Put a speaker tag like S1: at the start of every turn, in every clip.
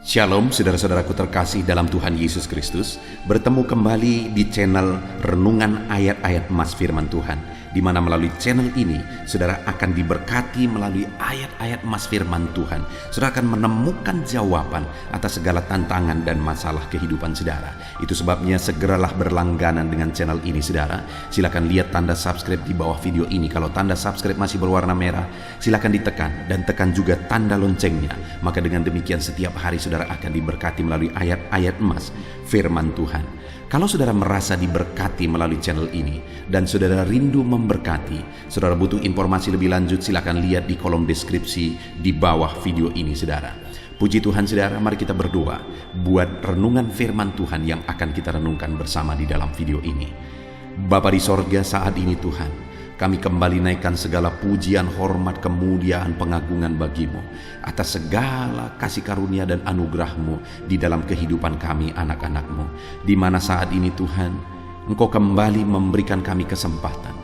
S1: Shalom saudara-saudaraku terkasih dalam Tuhan Yesus Kristus. Bertemu kembali di channel Renungan Ayat-Ayat Emas Firman Tuhan, di mana melalui channel ini saudara akan diberkati melalui ayat-ayat emas firman Tuhan. Saudara akan menemukan jawaban atas segala tantangan dan masalah kehidupan saudara. Itu sebabnya segeralah berlangganan dengan channel ini saudara. Silakan lihat tanda subscribe di bawah video ini. Kalau tanda subscribe masih berwarna merah, silakan ditekan dan tekan juga tanda loncengnya. Maka dengan demikian setiap hari saudara akan diberkati melalui ayat-ayat emas firman Tuhan. Kalau saudara merasa diberkati melalui channel ini dan saudara rindu memberkati, saudara butuh informasi lebih lanjut, silakan lihat di kolom deskripsi di bawah video ini saudara. Puji Tuhan saudara, mari kita berdoa buat renungan firman Tuhan yang akan kita renungkan bersama di dalam video ini. Bapa di sorga, saat ini Tuhan, kami kembali naikkan segala pujian, hormat, kemuliaan, pengagungan bagimu atas segala kasih karunia dan anugerah-Mu di dalam kehidupan kami anak-anak-Mu, di mana saat ini Tuhan, Engkau kembali memberikan kami kesempatan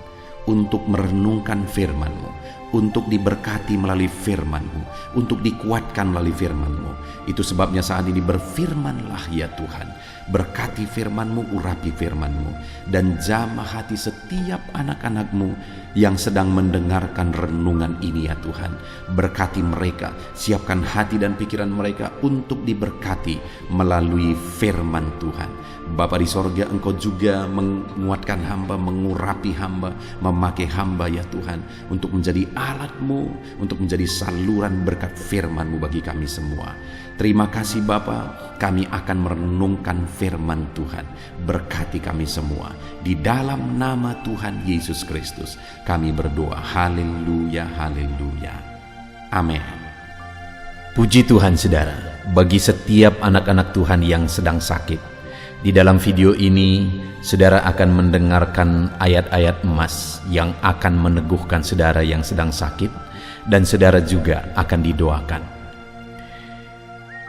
S1: untuk merenungkan firman-Mu, untuk diberkati melalui firman-Mu, untuk dikuatkan melalui firman-Mu. Itu sebabnya saat ini berfirmanlah ya Tuhan, berkati firman-Mu, urapi firman-Mu, dan jamah hati setiap anak-anak-Mu yang sedang mendengarkan renungan ini ya Tuhan. Berkati mereka, siapkan hati dan pikiran mereka untuk diberkati melalui firman Tuhan. Bapa di sorga, Engkau juga menguatkan hamba, mengurapi hamba, memakai hamba ya Tuhan, untuk menjadi alat-Mu, untuk menjadi saluran berkat firman-Mu bagi kami semua. Terima kasih Bapa, kami akan merenungkan firman Tuhan. Berkati kami semua. Di dalam nama Tuhan Yesus Kristus kami berdoa. Haleluya, haleluya. Amin. Puji Tuhan saudara, bagi setiap anak-anak Tuhan yang sedang sakit, di dalam video ini saudara akan mendengarkan ayat-ayat emas yang akan meneguhkan saudara yang sedang sakit, dan saudara juga akan didoakan.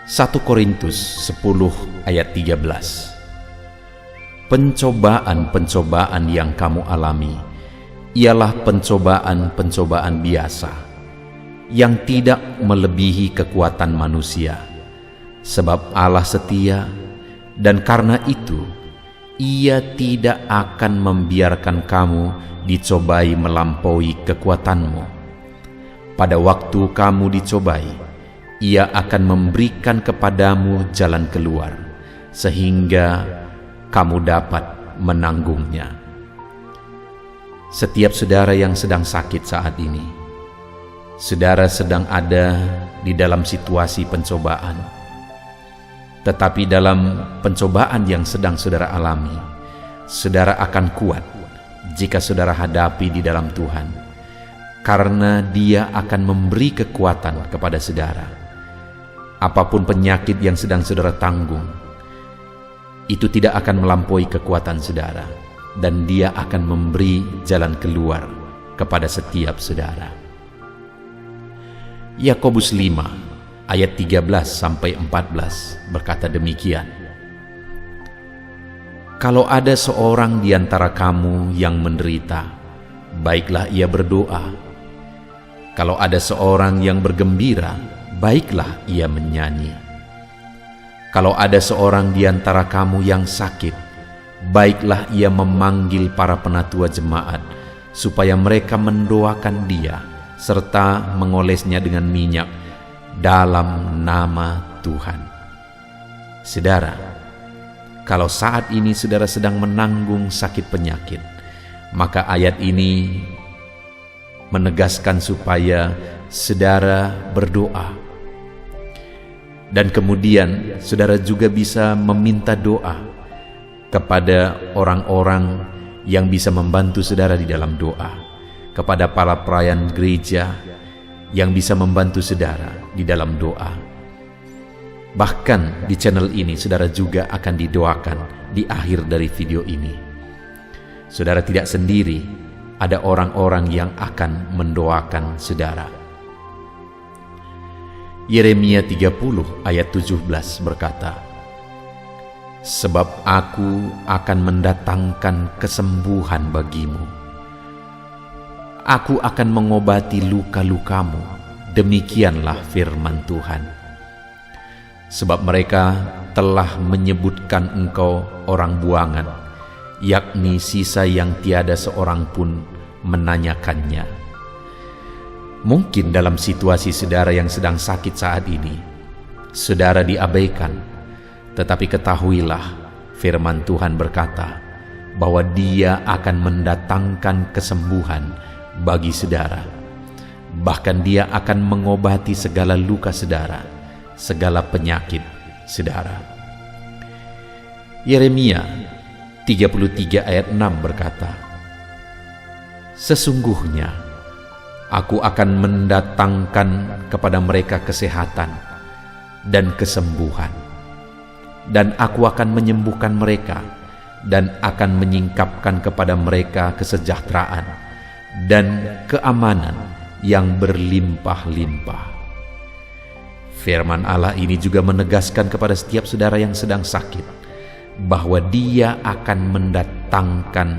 S1: 1 Korintus 10 ayat 13. Pencobaan-pencobaan yang kamu alami ialah pencobaan-pencobaan biasa, yang tidak melebihi kekuatan manusia. Sebab Allah setia, dan karena itu Ia tidak akan membiarkan kamu dicobai melampaui kekuatanmu. Pada waktu kamu dicobai, Ia akan memberikan kepadamu jalan keluar, sehingga kamu dapat menanggungnya. Setiap saudara yang sedang sakit saat ini, saudara sedang ada di dalam situasi pencobaan. Tetapi dalam pencobaan yang sedang saudara alami, saudara akan kuat jika saudara hadapi di dalam Tuhan, karena Dia akan memberi kekuatan kepada saudara. Apapun penyakit yang sedang saudara tanggung, itu tidak akan melampaui kekuatan saudara, dan Dia akan memberi jalan keluar kepada setiap saudara. Yakobus 5 ayat 13-14 berkata demikian. Kalau ada seorang di antara kamu yang menderita, baiklah ia berdoa. Kalau ada seorang yang bergembira, baiklah ia menyanyi. Kalau ada seorang di antara kamu yang sakit, baiklah ia memanggil para penatua jemaat, supaya mereka mendoakan dia, serta mengolesnya dengan minyak dalam nama Tuhan. Saudara, kalau saat ini saudara sedang menanggung sakit penyakit, maka ayat ini menegaskan supaya saudara berdoa. Dan kemudian saudara juga bisa meminta doa kepada orang-orang yang bisa membantu saudara di dalam doa, kepada para pelayan gereja yang bisa membantu saudara di dalam doa. Bahkan di channel ini saudara juga akan didoakan di akhir dari video ini. Saudara tidak sendiri, ada orang-orang yang akan mendoakan saudara. Yeremia 30 ayat 17 berkata, Sebab aku akan mendatangkan kesembuhan bagimu. Aku akan mengobati luka-lukamu. Demikianlah firman Tuhan.
S2: sebab mereka telah menyebutkan engkau orang buangan, yakni sisa yang tiada seorang pun menanyakannya. Mungkin dalam situasi saudara yang sedang sakit saat ini, saudara diabaikan, tetapi ketahuilah firman Tuhan berkata bahwa Dia akan mendatangkan kesembuhan bagi saudara. Bahkan Dia akan mengobati segala luka saudara, segala penyakit saudara. Yeremia 33 ayat 6 berkata, "Sesungguhnya Aku akan mendatangkan kepada mereka kesehatan dan kesembuhan, dan Aku akan menyembuhkan mereka, dan akan menyingkapkan kepada mereka kesejahteraan dan keamanan yang berlimpah-limpah." Firman Allah ini juga menegaskan kepada setiap saudara yang sedang sakit bahwa Dia akan mendatangkan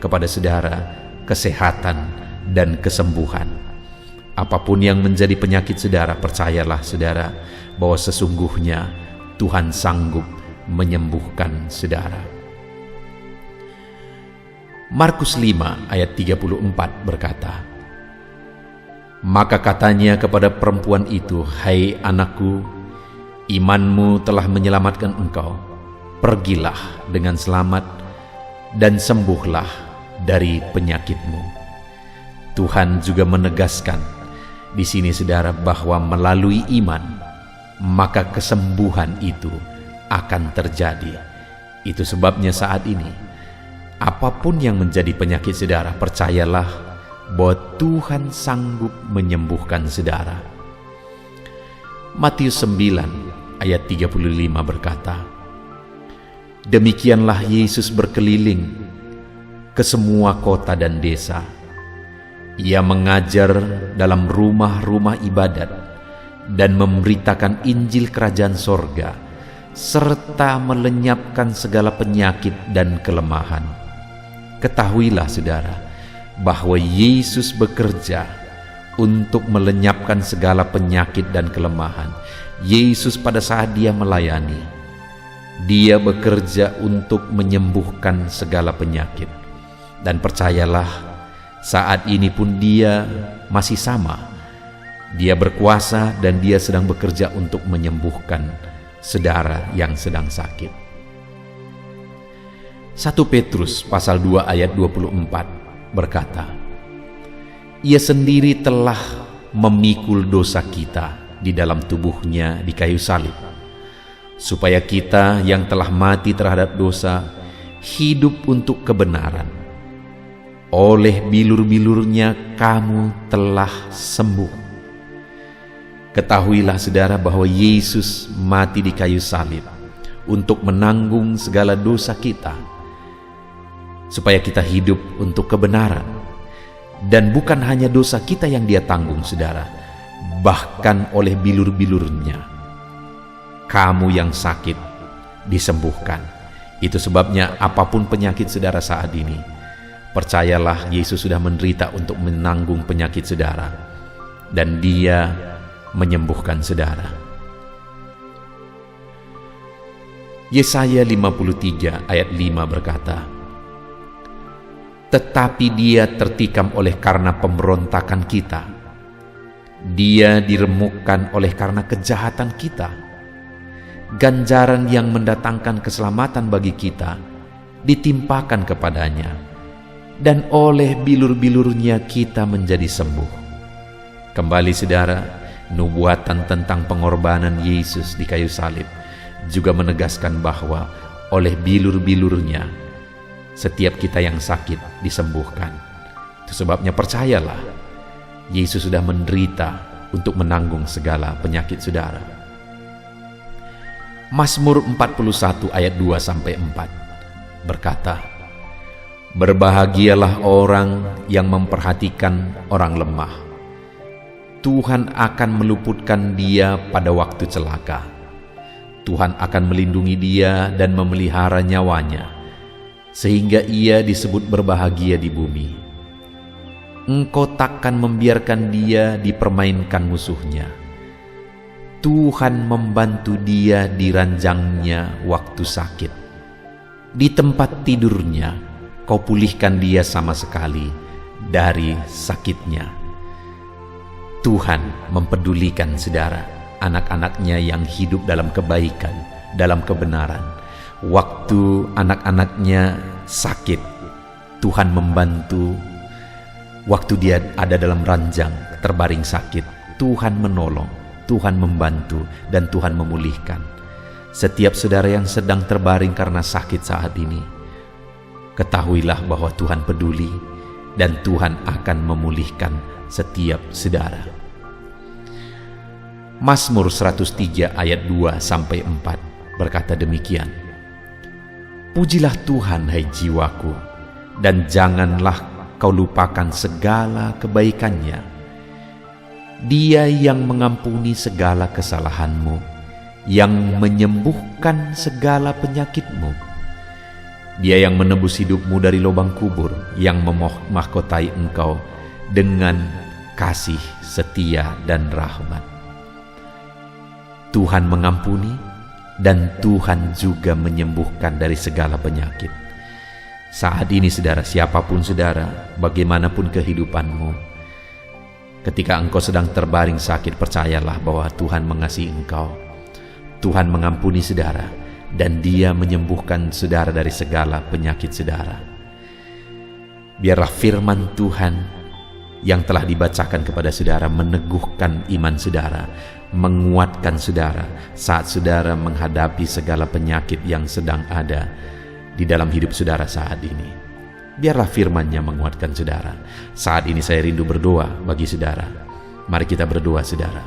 S2: kepada saudara kesehatan dan kesembuhan. Apapun yang menjadi penyakit saudara, percayalah saudara bahwa sesungguhnya Tuhan sanggup menyembuhkan saudara. Markus 5 ayat 34 berkata, "Maka katanya kepada perempuan itu, 'Hai anakku, imanmu telah menyelamatkan engkau. Pergilah dengan selamat dan sembuhlah dari penyakitmu.'" Tuhan juga menegaskan di sini saudara bahwa melalui iman maka kesembuhan itu akan terjadi. Itu sebabnya saat ini apapun yang menjadi penyakit saudara, percayalah bahwa Tuhan sanggup menyembuhkan saudara. Matius 9 ayat 35 berkata, "Demikianlah Yesus berkeliling ke semua kota dan desa. Ia mengajar dalam rumah-rumah ibadat dan memberitakan Injil Kerajaan Sorga, serta melenyapkan segala penyakit dan kelemahan." Ketahuilah saudara bahwa Yesus bekerja untuk melenyapkan segala penyakit dan kelemahan. Yesus pada saat Dia melayani, Dia bekerja untuk menyembuhkan segala penyakit. Dan percayalah, saat ini pun Dia masih sama. Dia berkuasa dan Dia sedang bekerja untuk menyembuhkan saudara yang sedang sakit. 1 Petrus pasal 2 ayat 24 berkata, "Ia sendiri telah memikul dosa kita di dalam tubuhnya di kayu salib, supaya kita yang telah mati terhadap dosa hidup untuk kebenaran. Oleh bilur-bilurnya kamu telah sembuh." Ketahuilah saudara bahwa Yesus mati di kayu salib untuk menanggung segala dosa kita, supaya kita hidup untuk kebenaran. Dan bukan hanya dosa kita yang Dia tanggung saudara, bahkan oleh bilur-bilurnya kamu yang sakit disembuhkan. Itu sebabnya apapun penyakit saudara saat ini, percayalah Yesus sudah menderita untuk menanggung penyakit saudara, dan Dia menyembuhkan saudara. Yesaya 53 ayat 5 berkata, "Tetapi Dia tertikam oleh karena pemberontakan kita, Dia diremukkan oleh karena kejahatan kita. Ganjaran yang mendatangkan keselamatan bagi kita ditimpakan kepadanya, dan oleh bilur-bilurnya kita menjadi sembuh." Kembali saudara, nubuatan tentang pengorbanan Yesus di kayu salib juga menegaskan bahwa oleh bilur-bilurnya setiap kita yang sakit disembuhkan. Itu sebabnya percayalah, Yesus sudah menderita untuk menanggung segala penyakit saudara. Mazmur 41 ayat 2-4 berkata, "Berbahagialah orang yang memperhatikan orang lemah. Tuhan akan meluputkan dia pada waktu celaka. Tuhan akan melindungi dia dan memelihara nyawanya, sehingga ia disebut berbahagia di bumi. Engkau takkan membiarkan dia dipermainkan musuhnya. Tuhan membantu dia di ranjangnya waktu sakit. Di tempat tidurnya, Kau pulihkan dia sama sekali dari sakitnya. Tuhan mempedulikan saudara, anak-anaknya yang hidup dalam kebaikan, dalam kebenaran. Waktu anak-anaknya sakit, Tuhan membantu. Waktu dia ada dalam ranjang, terbaring sakit, Tuhan menolong, Tuhan membantu, dan Tuhan memulihkan. Setiap saudara yang sedang terbaring karena sakit saat ini, ketahuilah bahwa Tuhan peduli dan Tuhan akan memulihkan setiap saudara. Mazmur 103 ayat 2-4 berkata demikian. Pujilah Tuhan, hai jiwaku, dan janganlah kau lupakan segala kebaikannya. Dia yang mengampuni segala kesalahanmu, yang menyembuhkan segala penyakitmu. Dia yang menebus hidupmu dari lubang kubur, yang memahkotai engkau dengan kasih setia dan rahmat. Tuhan mengampuni dan Tuhan juga menyembuhkan dari segala penyakit. Saat ini saudara, siapapun saudara, bagaimanapun kehidupanmu, ketika engkau sedang terbaring sakit, percayalah bahwa Tuhan mengasihi engkau. Tuhan mengampuni saudara, dan Dia menyembuhkan saudara dari segala penyakit saudara. Biarlah firman Tuhan yang telah dibacakan kepada saudara meneguhkan iman saudara, menguatkan saudara saat saudara menghadapi segala penyakit yang sedang ada di dalam hidup saudara saat ini. Biarlah firman-Nya menguatkan saudara. Saat ini saya rindu berdoa bagi saudara. Mari kita berdoa saudara.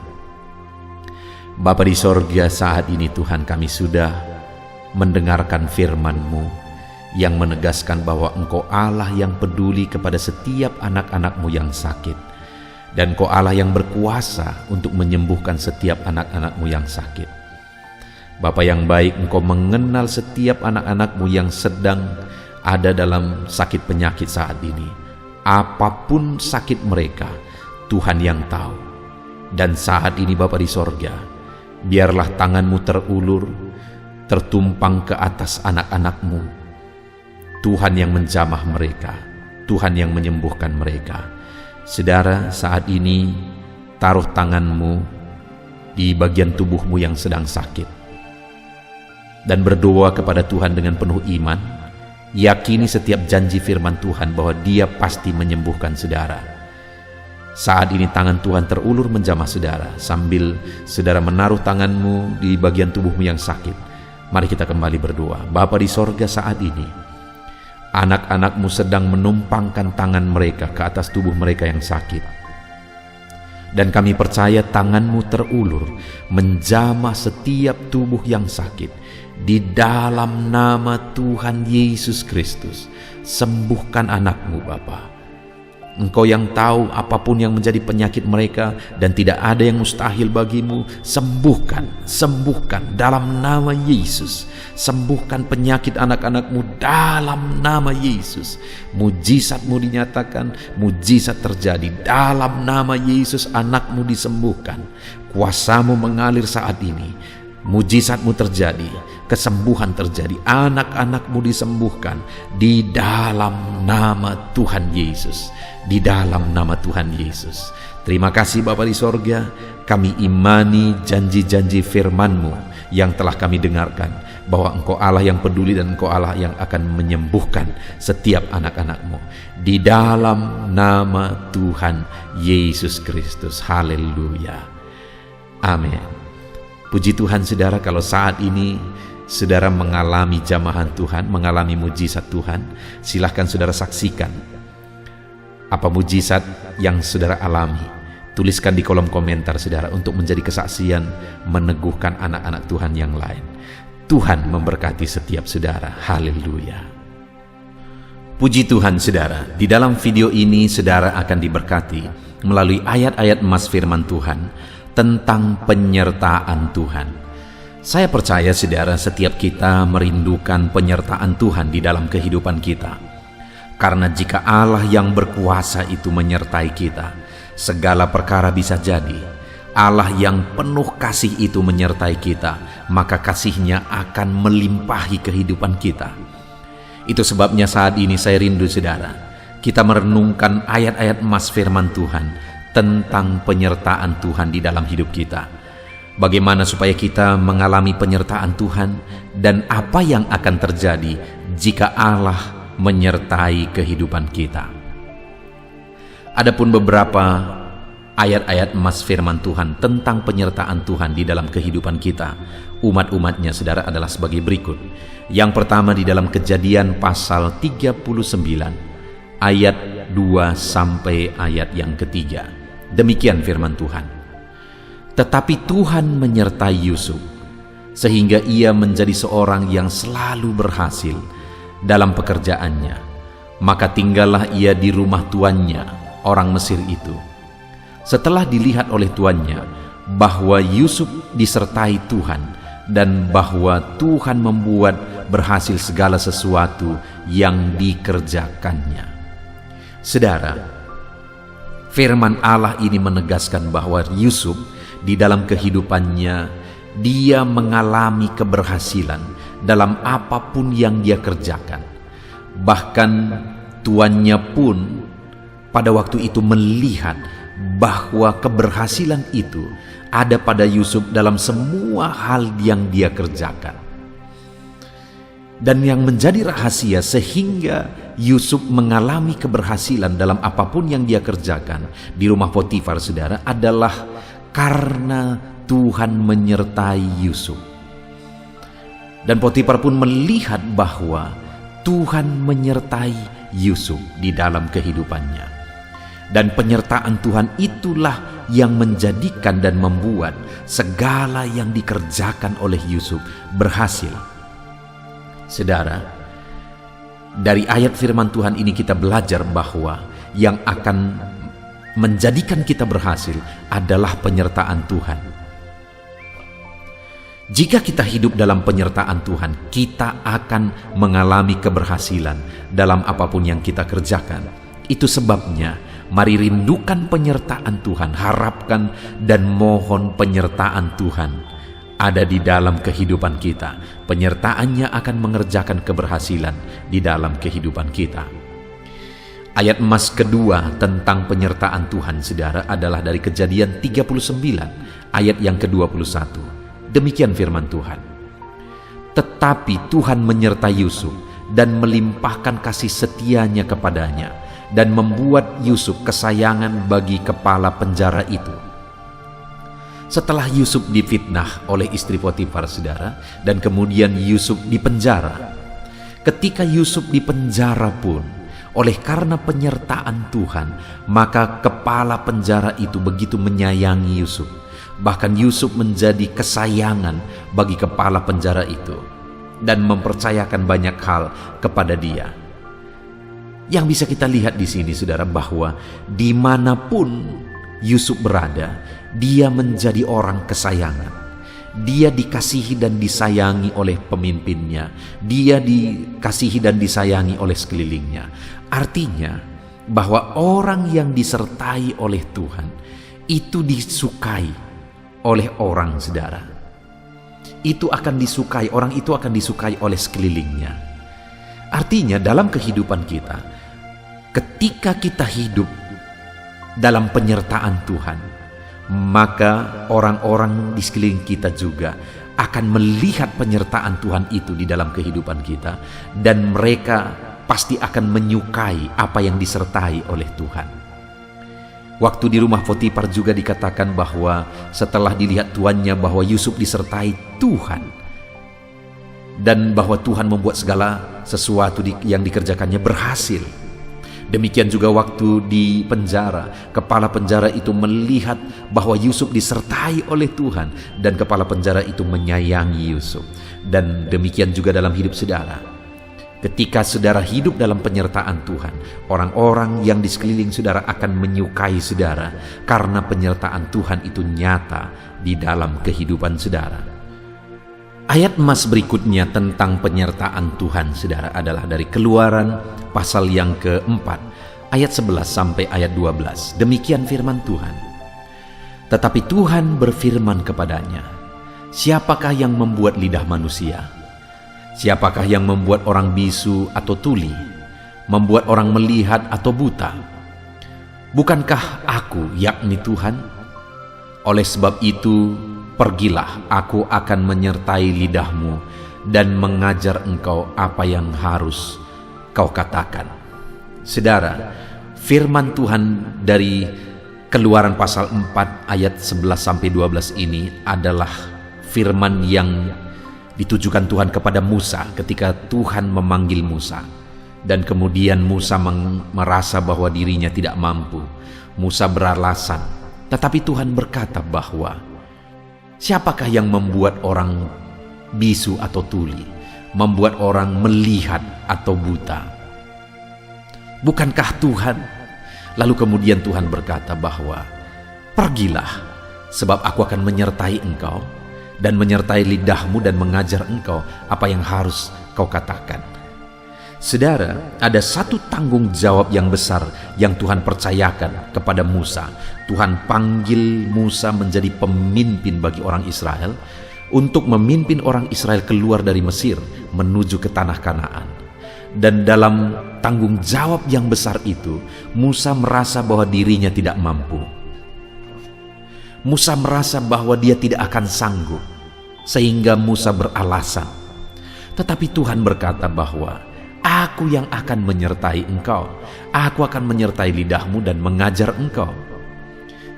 S2: Bapa di sorga, saat ini Tuhan, kami sudah mendengarkan firman-Mu yang menegaskan bahwa Engkau Allah yang peduli kepada setiap anak-anak-Mu yang sakit, dan Engkau Allah yang berkuasa untuk menyembuhkan setiap anak-anak-Mu yang sakit. Bapa yang baik, Engkau mengenal setiap anak-anak-Mu yang sedang ada dalam sakit penyakit saat ini. Apapun sakit mereka, Tuhan yang tahu. Dan saat ini Bapa di sorga, biarlah tangan-Mu terulur, tertumpang ke atas anak-anak-Mu. Tuhan yang menjamah mereka, Tuhan yang menyembuhkan mereka. Saudara, saat ini taruh tangan-Mu di bagian tubuh-Mu yang sedang sakit, dan berdoa kepada Tuhan dengan penuh iman. Yakini setiap janji firman Tuhan bahwa Dia pasti menyembuhkan saudara. Saat ini tangan Tuhan terulur menjamah saudara, sambil saudara menaruh tanganmu di bagian tubuhmu yang sakit. Mari kita kembali berdoa. Bapa di sorga, saat ini anak-anak-Mu sedang menumpangkan tangan mereka ke atas tubuh mereka yang sakit. Dan kami percaya tangan-Mu terulur menjamah setiap tubuh yang sakit. Di dalam nama Tuhan Yesus Kristus, sembuhkan anak-Mu Bapa. Engkau yang tahu apapun yang menjadi penyakit mereka, dan tidak ada yang mustahil bagimu. Sembuhkan, sembuhkan dalam nama Yesus. Sembuhkan penyakit anak-anak-Mu dalam nama Yesus. Mujizat-Mu dinyatakan, mujizat terjadi dalam nama Yesus. Anak-Mu disembuhkan, kuasa-Mu mengalir saat ini. Mujizat-Mu terjadi, kesembuhan terjadi, anak-anak-Mu disembuhkan di dalam nama Tuhan Yesus, di dalam nama Tuhan Yesus. Terima kasih Bapa di sorga, kami imani janji-janji firman-Mu yang telah kami dengarkan, bahwa Engkau Allah yang peduli dan Engkau Allah yang akan menyembuhkan setiap anak-anak-Mu di dalam nama Tuhan Yesus Kristus. Haleluya, amin. Puji Tuhan saudara, kalau saat ini saudara mengalami jamahan Tuhan, mengalami mujizat Tuhan, silahkan saudara saksikan apa mujizat yang saudara alami. Tuliskan di kolom komentar saudara, untuk menjadi kesaksian meneguhkan anak-anak Tuhan yang lain. Tuhan memberkati setiap saudara. Haleluya. Puji Tuhan saudara, di dalam video ini saudara akan diberkati melalui ayat-ayat emas firman Tuhan tentang penyertaan Tuhan. Saya percaya saudara, setiap kita merindukan penyertaan Tuhan di dalam kehidupan kita. Karena jika Allah yang berkuasa itu menyertai kita, segala perkara bisa jadi. Allah yang penuh kasih itu menyertai kita, maka kasih-Nya akan melimpahi kehidupan kita. Itu sebabnya saat ini saya rindu saudara, kita merenungkan ayat-ayat emas firman Tuhan tentang penyertaan Tuhan di dalam hidup kita. Bagaimana supaya kita mengalami penyertaan Tuhan dan apa yang akan terjadi jika Allah menyertai kehidupan kita. Adapun beberapa ayat-ayat emas firman Tuhan tentang penyertaan Tuhan di dalam kehidupan kita, umat-umatnya saudara, adalah sebagai berikut. Yang pertama di dalam Kejadian pasal 39 ayat 2 sampai ayat yang ketiga. Demikian firman Tuhan. Tetapi Tuhan menyertai Yusuf, sehingga ia menjadi seorang yang selalu berhasil dalam pekerjaannya. Maka tinggallah ia di rumah tuannya, orang Mesir itu. Setelah dilihat oleh tuannya bahwa Yusuf disertai Tuhan dan bahwa Tuhan membuat berhasil segala sesuatu yang dikerjakannya. Saudara, firman Allah ini menegaskan bahwa Yusuf di dalam kehidupannya, dia mengalami keberhasilan dalam apapun yang dia kerjakan. Bahkan tuannya pun pada waktu itu melihat bahwa keberhasilan itu ada pada Yusuf dalam semua hal yang dia kerjakan. Dan yang menjadi rahasia sehingga Yusuf mengalami keberhasilan dalam apapun yang dia kerjakan di rumah Potifar, saudara, adalah karena Tuhan menyertai Yusuf. Dan Potifar pun melihat bahwa Tuhan menyertai Yusuf di dalam kehidupannya. Dan penyertaan Tuhan itulah yang menjadikan dan membuat segala yang dikerjakan oleh Yusuf berhasil. Saudara, dari ayat firman Tuhan ini kita belajar bahwa yang akan menjadikan kita berhasil adalah penyertaan Tuhan. Jika kita hidup dalam penyertaan Tuhan, kita akan mengalami keberhasilan dalam apapun yang kita kerjakan. Itu sebabnya, mari rindukan penyertaan Tuhan, harapkan dan mohon penyertaan Tuhan ada di dalam kehidupan kita. Penyertaannya akan mengerjakan keberhasilan di dalam kehidupan kita. Ayat emas kedua tentang penyertaan Tuhan, saudara, adalah dari Kejadian 39 ayat yang ke-21. Demikian firman Tuhan. Tetapi Tuhan menyertai Yusuf dan melimpahkan kasih setianya kepadanya dan membuat Yusuf kesayangan bagi kepala penjara itu. Setelah Yusuf difitnah oleh istri Potifar, saudara, dan kemudian Yusuf dipenjara. Ketika Yusuf dipenjara pun, oleh karena penyertaan Tuhan, maka kepala penjara itu begitu menyayangi Yusuf. Bahkan Yusuf menjadi kesayangan bagi kepala penjara itu dan mempercayakan banyak hal kepada dia. Yang bisa kita lihat di sini, saudara, bahwa dimanapun Yusuf berada, dia menjadi orang kesayangan. Dia dikasihi dan disayangi oleh pemimpinnya. Dia dikasihi dan disayangi oleh sekelilingnya. Artinya bahwa orang yang disertai oleh Tuhan itu disukai oleh orang, saudara. Itu akan disukai, orang itu akan disukai oleh sekelilingnya. Artinya dalam kehidupan kita, ketika kita hidup dalam penyertaan Tuhan, maka orang-orang di sekeliling kita juga akan melihat penyertaan Tuhan itu di dalam kehidupan kita, dan mereka pasti akan menyukai apa yang disertai oleh Tuhan. Waktu di rumah Potifar juga dikatakan bahwa setelah dilihat tuannya bahwa Yusuf disertai Tuhan dan bahwa Tuhan membuat segala sesuatu yang dikerjakannya berhasil. Demikian juga waktu di penjara, kepala penjara itu melihat bahwa Yusuf disertai oleh Tuhan dan kepala penjara itu menyayangi Yusuf. Dan demikian juga dalam hidup saudara. Ketika saudara hidup dalam penyertaan Tuhan, orang-orang yang di sekeliling saudara akan menyukai saudara karena penyertaan Tuhan itu nyata di dalam kehidupan saudara. Ayat emas berikutnya tentang penyertaan Tuhan, saudara, adalah dari Keluaran pasal yang keempat, ayat 11 sampai ayat 12. Demikian firman Tuhan. Tetapi Tuhan berfirman kepadanya, "Siapakah yang membuat lidah manusia? Siapakah yang membuat orang bisu atau tuli, membuat orang melihat atau buta? Bukankah Aku, yakni Tuhan? Oleh sebab itu, pergilah, Aku akan menyertai lidahmu dan mengajar engkau apa yang harus kau katakan." Saudara, firman Tuhan dari Keluaran pasal 4 ayat 11-12 ini adalah firman yang ditujukan Tuhan kepada Musa ketika Tuhan memanggil Musa. Dan kemudian Musa merasa bahwa dirinya tidak mampu. Musa beralasan. Tetapi Tuhan berkata bahwa siapakah yang membuat orang bisu atau tuli, membuat orang melihat atau buta? Bukankah Tuhan? Lalu kemudian Tuhan berkata bahwa pergilah, sebab Aku akan menyertai engkau dan menyertai lidahmu dan mengajar engkau apa yang harus kau katakan. Saudara, ada satu tanggung jawab yang besar yang Tuhan percayakan kepada Musa. Tuhan panggil Musa menjadi pemimpin bagi orang Israel untuk memimpin orang Israel keluar dari Mesir menuju ke tanah Kanaan. Dan dalam tanggung jawab yang besar itu, Musa merasa bahwa dirinya tidak mampu. Musa merasa bahwa dia tidak akan sanggup, sehingga Musa beralasan. Tetapi Tuhan berkata bahwa Aku yang akan menyertai engkau, Aku akan menyertai lidahmu dan mengajar engkau.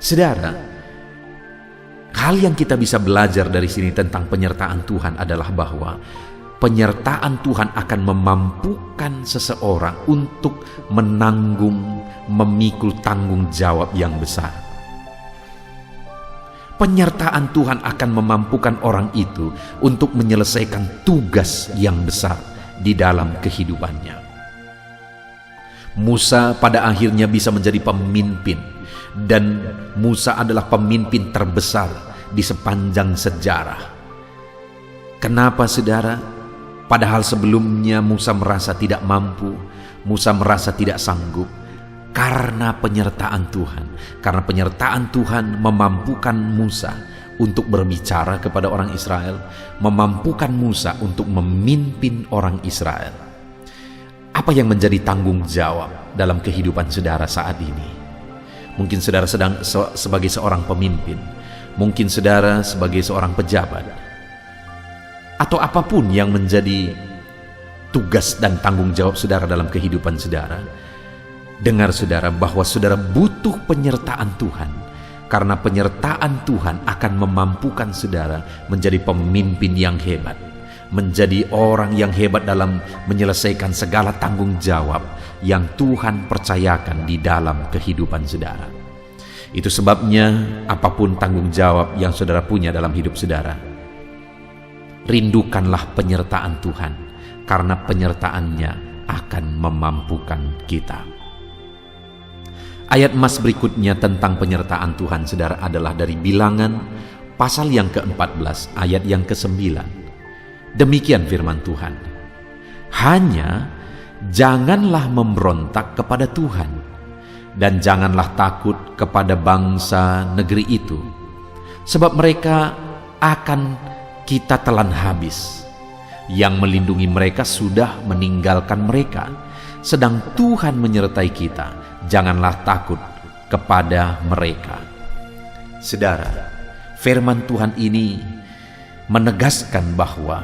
S2: Saudara, hal yang kita bisa belajar dari sini tentang penyertaan Tuhan adalah bahwa penyertaan Tuhan akan memampukan seseorang untuk menanggung, memikul tanggung jawab yang besar. Penyertaan Tuhan akan memampukan orang itu untuk menyelesaikan tugas yang besar di dalam kehidupannya. Musa pada akhirnya bisa menjadi pemimpin, dan Musa adalah pemimpin terbesar di sepanjang sejarah. Kenapa, saudara? Padahal sebelumnya Musa merasa tidak mampu, Musa merasa tidak sanggup, karena penyertaan Tuhan. Karena penyertaan Tuhan memampukan Musa untuk berbicara kepada orang Israel, memampukan Musa untuk memimpin orang Israel. Apa yang menjadi tanggung jawab dalam kehidupan saudara saat ini? Mungkin saudara sedang sebagai seorang pemimpin, mungkin saudara sebagai seorang pejabat, atau apapun yang menjadi tugas dan tanggung jawab saudara dalam kehidupan saudara. Dengar saudara bahwa saudara butuh penyertaan Tuhan, karena penyertaan Tuhan akan memampukan saudara menjadi pemimpin yang hebat, menjadi orang yang hebat dalam menyelesaikan segala tanggung jawab yang Tuhan percayakan di dalam kehidupan saudara. Itu sebabnya apapun tanggung jawab yang saudara punya dalam hidup saudara, rindukanlah penyertaan Tuhan, karena penyertaannya akan memampukan kita. Ayat emas berikutnya tentang penyertaan Tuhan, saudara, adalah dari Bilangan pasal yang ke-14 ayat yang ke-9. Demikian firman Tuhan, "Hanya janganlah memberontak kepada Tuhan, dan janganlah takut kepada bangsa negeri itu, sebab mereka akan kita telan habis. Yang melindungi mereka sudah meninggalkan mereka, sedang Tuhan menyertai kita. Janganlah takut kepada mereka." Saudara, firman Tuhan ini menegaskan bahwa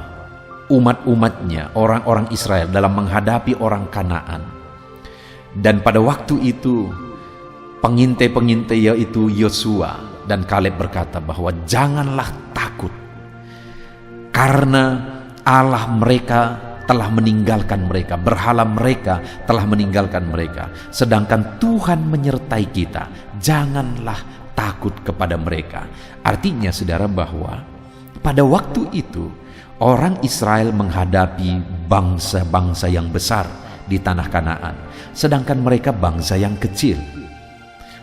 S2: umat-umatnya, orang-orang Israel, dalam menghadapi orang Kanaan, dan pada waktu itu pengintai-pengintai yaitu Yosua dan Kaleb berkata bahwa janganlah takut, karena Allah mereka telah meninggalkan mereka, berhala mereka telah meninggalkan mereka, sedangkan Tuhan menyertai kita. Janganlah takut kepada mereka. Artinya saudara bahwa pada waktu itu orang Israel menghadapi bangsa-bangsa yang besar di tanah Kanaan, sedangkan mereka bangsa yang kecil.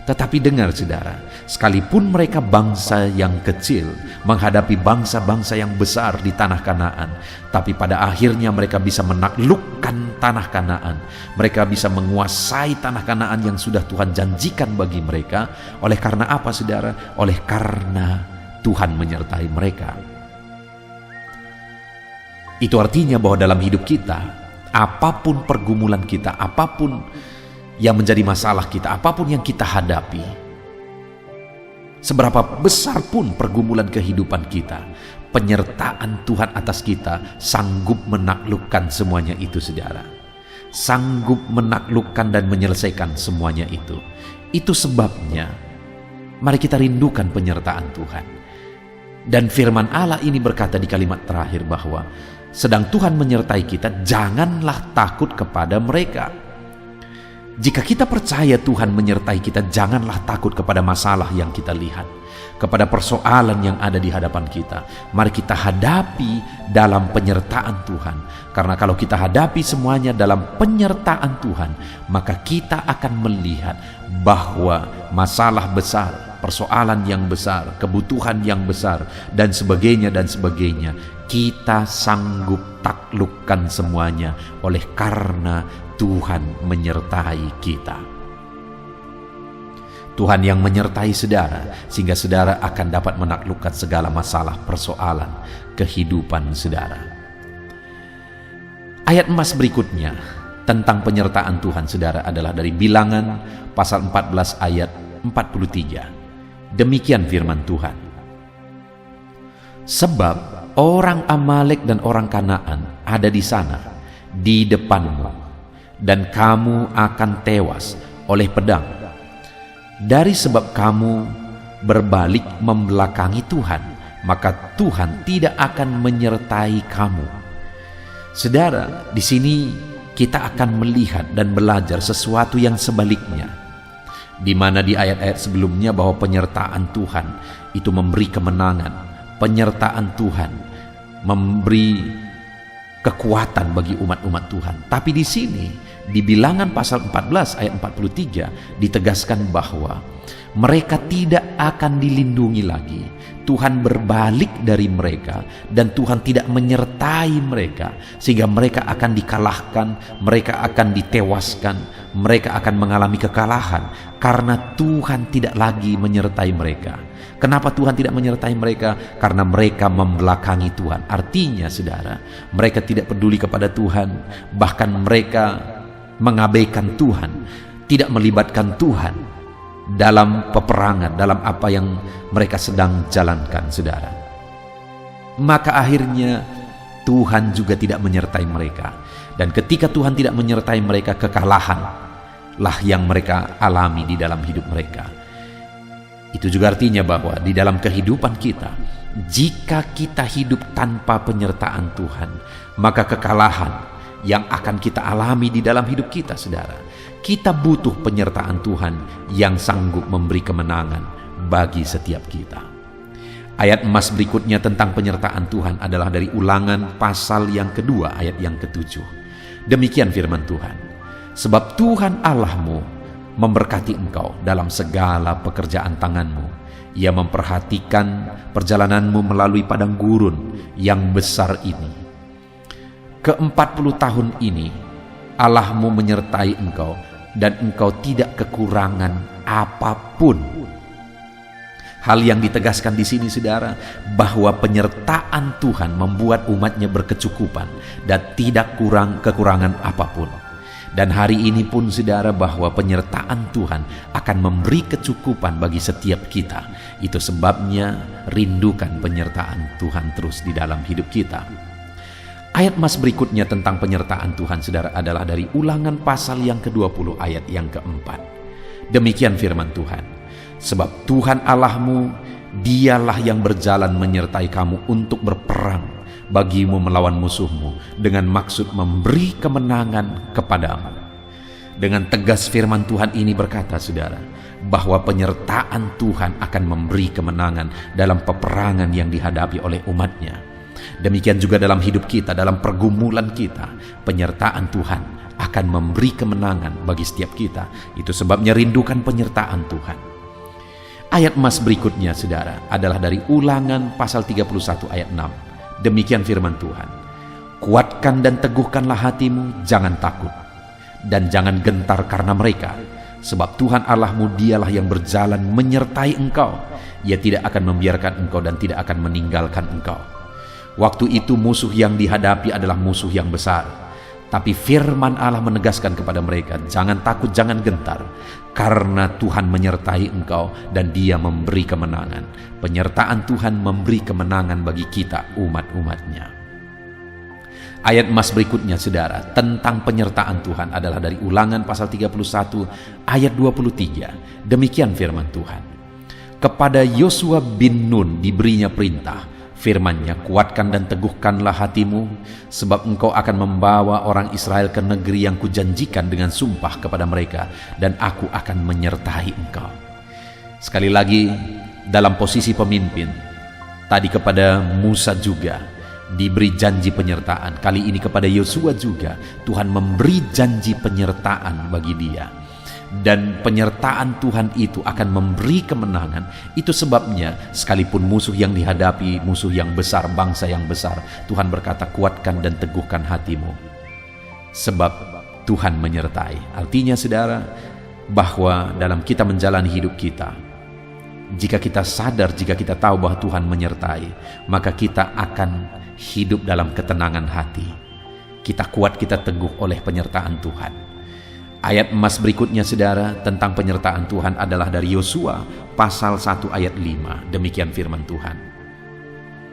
S2: Tetapi dengar saudara, sekalipun mereka bangsa yang kecil menghadapi bangsa-bangsa yang besar di tanah Kanaan, tapi pada akhirnya mereka bisa menaklukkan tanah Kanaan. Mereka bisa menguasai tanah Kanaan yang sudah Tuhan janjikan bagi mereka. Oleh karena apa, saudara? Oleh karena Tuhan menyertai mereka. Itu artinya bahwa dalam hidup kita, apapun pergumulan kita, apapun yang menjadi masalah kita, apapun yang kita hadapi, seberapa besar pun pergumulan kehidupan kita, penyertaan Tuhan atas kita sanggup menaklukkan semuanya itu, saudara. Sanggup menaklukkan dan menyelesaikan semuanya itu. Itu sebabnya mari kita rindukan penyertaan Tuhan. Dan firman Allah ini berkata di kalimat terakhir bahwa sedang Tuhan menyertai kita, janganlah takut kepada mereka. Jika kita percaya Tuhan menyertai kita, janganlah takut kepada masalah yang kita lihat, kepada persoalan yang ada di hadapan kita. Mari kita hadapi dalam penyertaan Tuhan. Karena kalau kita hadapi semuanya dalam penyertaan Tuhan, maka kita akan melihat bahwa masalah besar, persoalan yang besar, kebutuhan yang besar, dan sebagainya, kita sanggup taklukkan semuanya oleh karena Tuhan menyertai kita. Tuhan yang menyertai saudara, sehingga saudara akan dapat menaklukkan segala masalah persoalan kehidupan saudara. Ayat emas berikutnya tentang penyertaan Tuhan saudara adalah dari Bilangan pasal 14 ayat 43. Demikian firman Tuhan. Sebab orang Amalek dan orang Kanaan ada di sana, di depanmu, dan kamu akan tewas oleh pedang. Dari sebab kamu berbalik membelakangi Tuhan, maka Tuhan tidak akan menyertai kamu. Saudara, di sini kita akan melihat dan belajar sesuatu yang sebaliknya. Di mana di ayat-ayat sebelumnya bahwa penyertaan Tuhan itu memberi kemenangan, penyertaan Tuhan memberi kekuatan bagi umat-umat Tuhan. Tapi di sini di Bilangan pasal 14 ayat 43 ditegaskan bahwa mereka tidak akan dilindungi lagi. Tuhan berbalik dari mereka dan Tuhan tidak menyertai mereka, sehingga mereka akan dikalahkan, mereka akan ditewaskan, mereka akan mengalami kekalahan karena Tuhan tidak lagi menyertai mereka. Kenapa Tuhan tidak menyertai mereka? Karena mereka membelakangi Tuhan. Artinya saudara, mereka tidak peduli kepada Tuhan, bahkan mereka mengabaikan Tuhan, tidak melibatkan Tuhan dalam peperangan, dalam apa yang mereka sedang jalankan, saudara. Maka akhirnya Tuhan juga tidak menyertai mereka. Dan ketika Tuhan tidak menyertai mereka, kekalahanlah yang mereka alami di dalam hidup mereka. Itu juga artinya bahwa di dalam kehidupan kita, jika kita hidup tanpa penyertaan Tuhan, maka kekalahan yang akan kita alami di dalam hidup kita, saudara. Kita butuh penyertaan Tuhan yang sanggup memberi kemenangan bagi setiap kita. Ayat emas berikutnya tentang penyertaan Tuhan adalah dari Ulangan pasal yang kedua ayat yang ke-7. Demikian firman Tuhan. Sebab Tuhan Allahmu memberkati engkau dalam segala pekerjaan tanganmu. Ia memperhatikan perjalananmu melalui padang gurun yang besar ini. Ke-40 tahun ini Allahmu menyertai engkau dan engkau tidak kekurangan apapun. Hal yang ditegaskan di sini, saudara, bahwa penyertaan Tuhan membuat umatnya berkecukupan dan tidak kekurangan apapun. Dan hari ini pun, saudara, bahwa penyertaan Tuhan akan memberi kecukupan bagi setiap kita. Itu sebabnya rindukan penyertaan Tuhan terus di dalam hidup kita. Ayat emas berikutnya tentang penyertaan Tuhan, saudara, adalah dari Ulangan pasal yang ke-20 ayat yang ke-4. Demikian firman Tuhan. Sebab Tuhan Allahmu, dialah yang berjalan menyertai kamu untuk berperang bagimu melawan musuhmu, dengan maksud memberi kemenangan kepadamu. Dengan tegas firman Tuhan ini berkata, saudara, bahwa penyertaan Tuhan akan memberi kemenangan dalam peperangan yang dihadapi oleh umatnya. Demikian juga dalam hidup kita, dalam pergumulan kita, penyertaan Tuhan akan memberi kemenangan bagi setiap kita. Itu sebabnya rindukan penyertaan Tuhan. Ayat emas berikutnya, saudara, adalah dari Ulangan pasal 31 ayat 6. Demikian firman Tuhan. Kuatkan dan teguhkanlah hatimu, jangan takut, dan jangan gentar karena mereka. Sebab Tuhan Allahmu dialah yang berjalan menyertai engkau. Ia tidak akan membiarkan engkau dan tidak akan meninggalkan engkau. Waktu itu musuh yang dihadapi adalah musuh yang besar. Tapi firman Allah menegaskan kepada mereka, jangan takut, jangan gentar, karena Tuhan menyertai engkau dan Dia memberi kemenangan. Penyertaan Tuhan memberi kemenangan bagi kita, umat-umatnya. Ayat emas berikutnya, saudara, tentang penyertaan Tuhan adalah dari Ulangan pasal 31 ayat 23. Demikian firman Tuhan. Kepada Yosua bin Nun diberinya perintah, firman-Nya, kuatkan dan teguhkanlah hatimu, sebab engkau akan membawa orang Israel ke negeri yang kujanjikan dengan sumpah kepada mereka, dan aku akan menyertai engkau. Sekali lagi, dalam posisi pemimpin, tadi kepada Musa juga diberi janji penyertaan. Kali ini kepada Yosua juga Tuhan memberi janji penyertaan bagi dia. Dan penyertaan Tuhan itu akan memberi kemenangan. Itu sebabnya sekalipun musuh yang dihadapi, musuh yang besar, bangsa yang besar, Tuhan berkata, kuatkan dan teguhkan hatimu, sebab Tuhan menyertai. Artinya, saudara, bahwa dalam kita menjalani hidup kita, jika kita sadar, jika kita tahu bahwa Tuhan menyertai, maka kita akan hidup dalam ketenangan hati. Kita kuat, kita teguh oleh penyertaan Tuhan. Ayat emas berikutnya, saudara, tentang penyertaan Tuhan adalah dari Yosua pasal 1 ayat 5. Demikian firman Tuhan.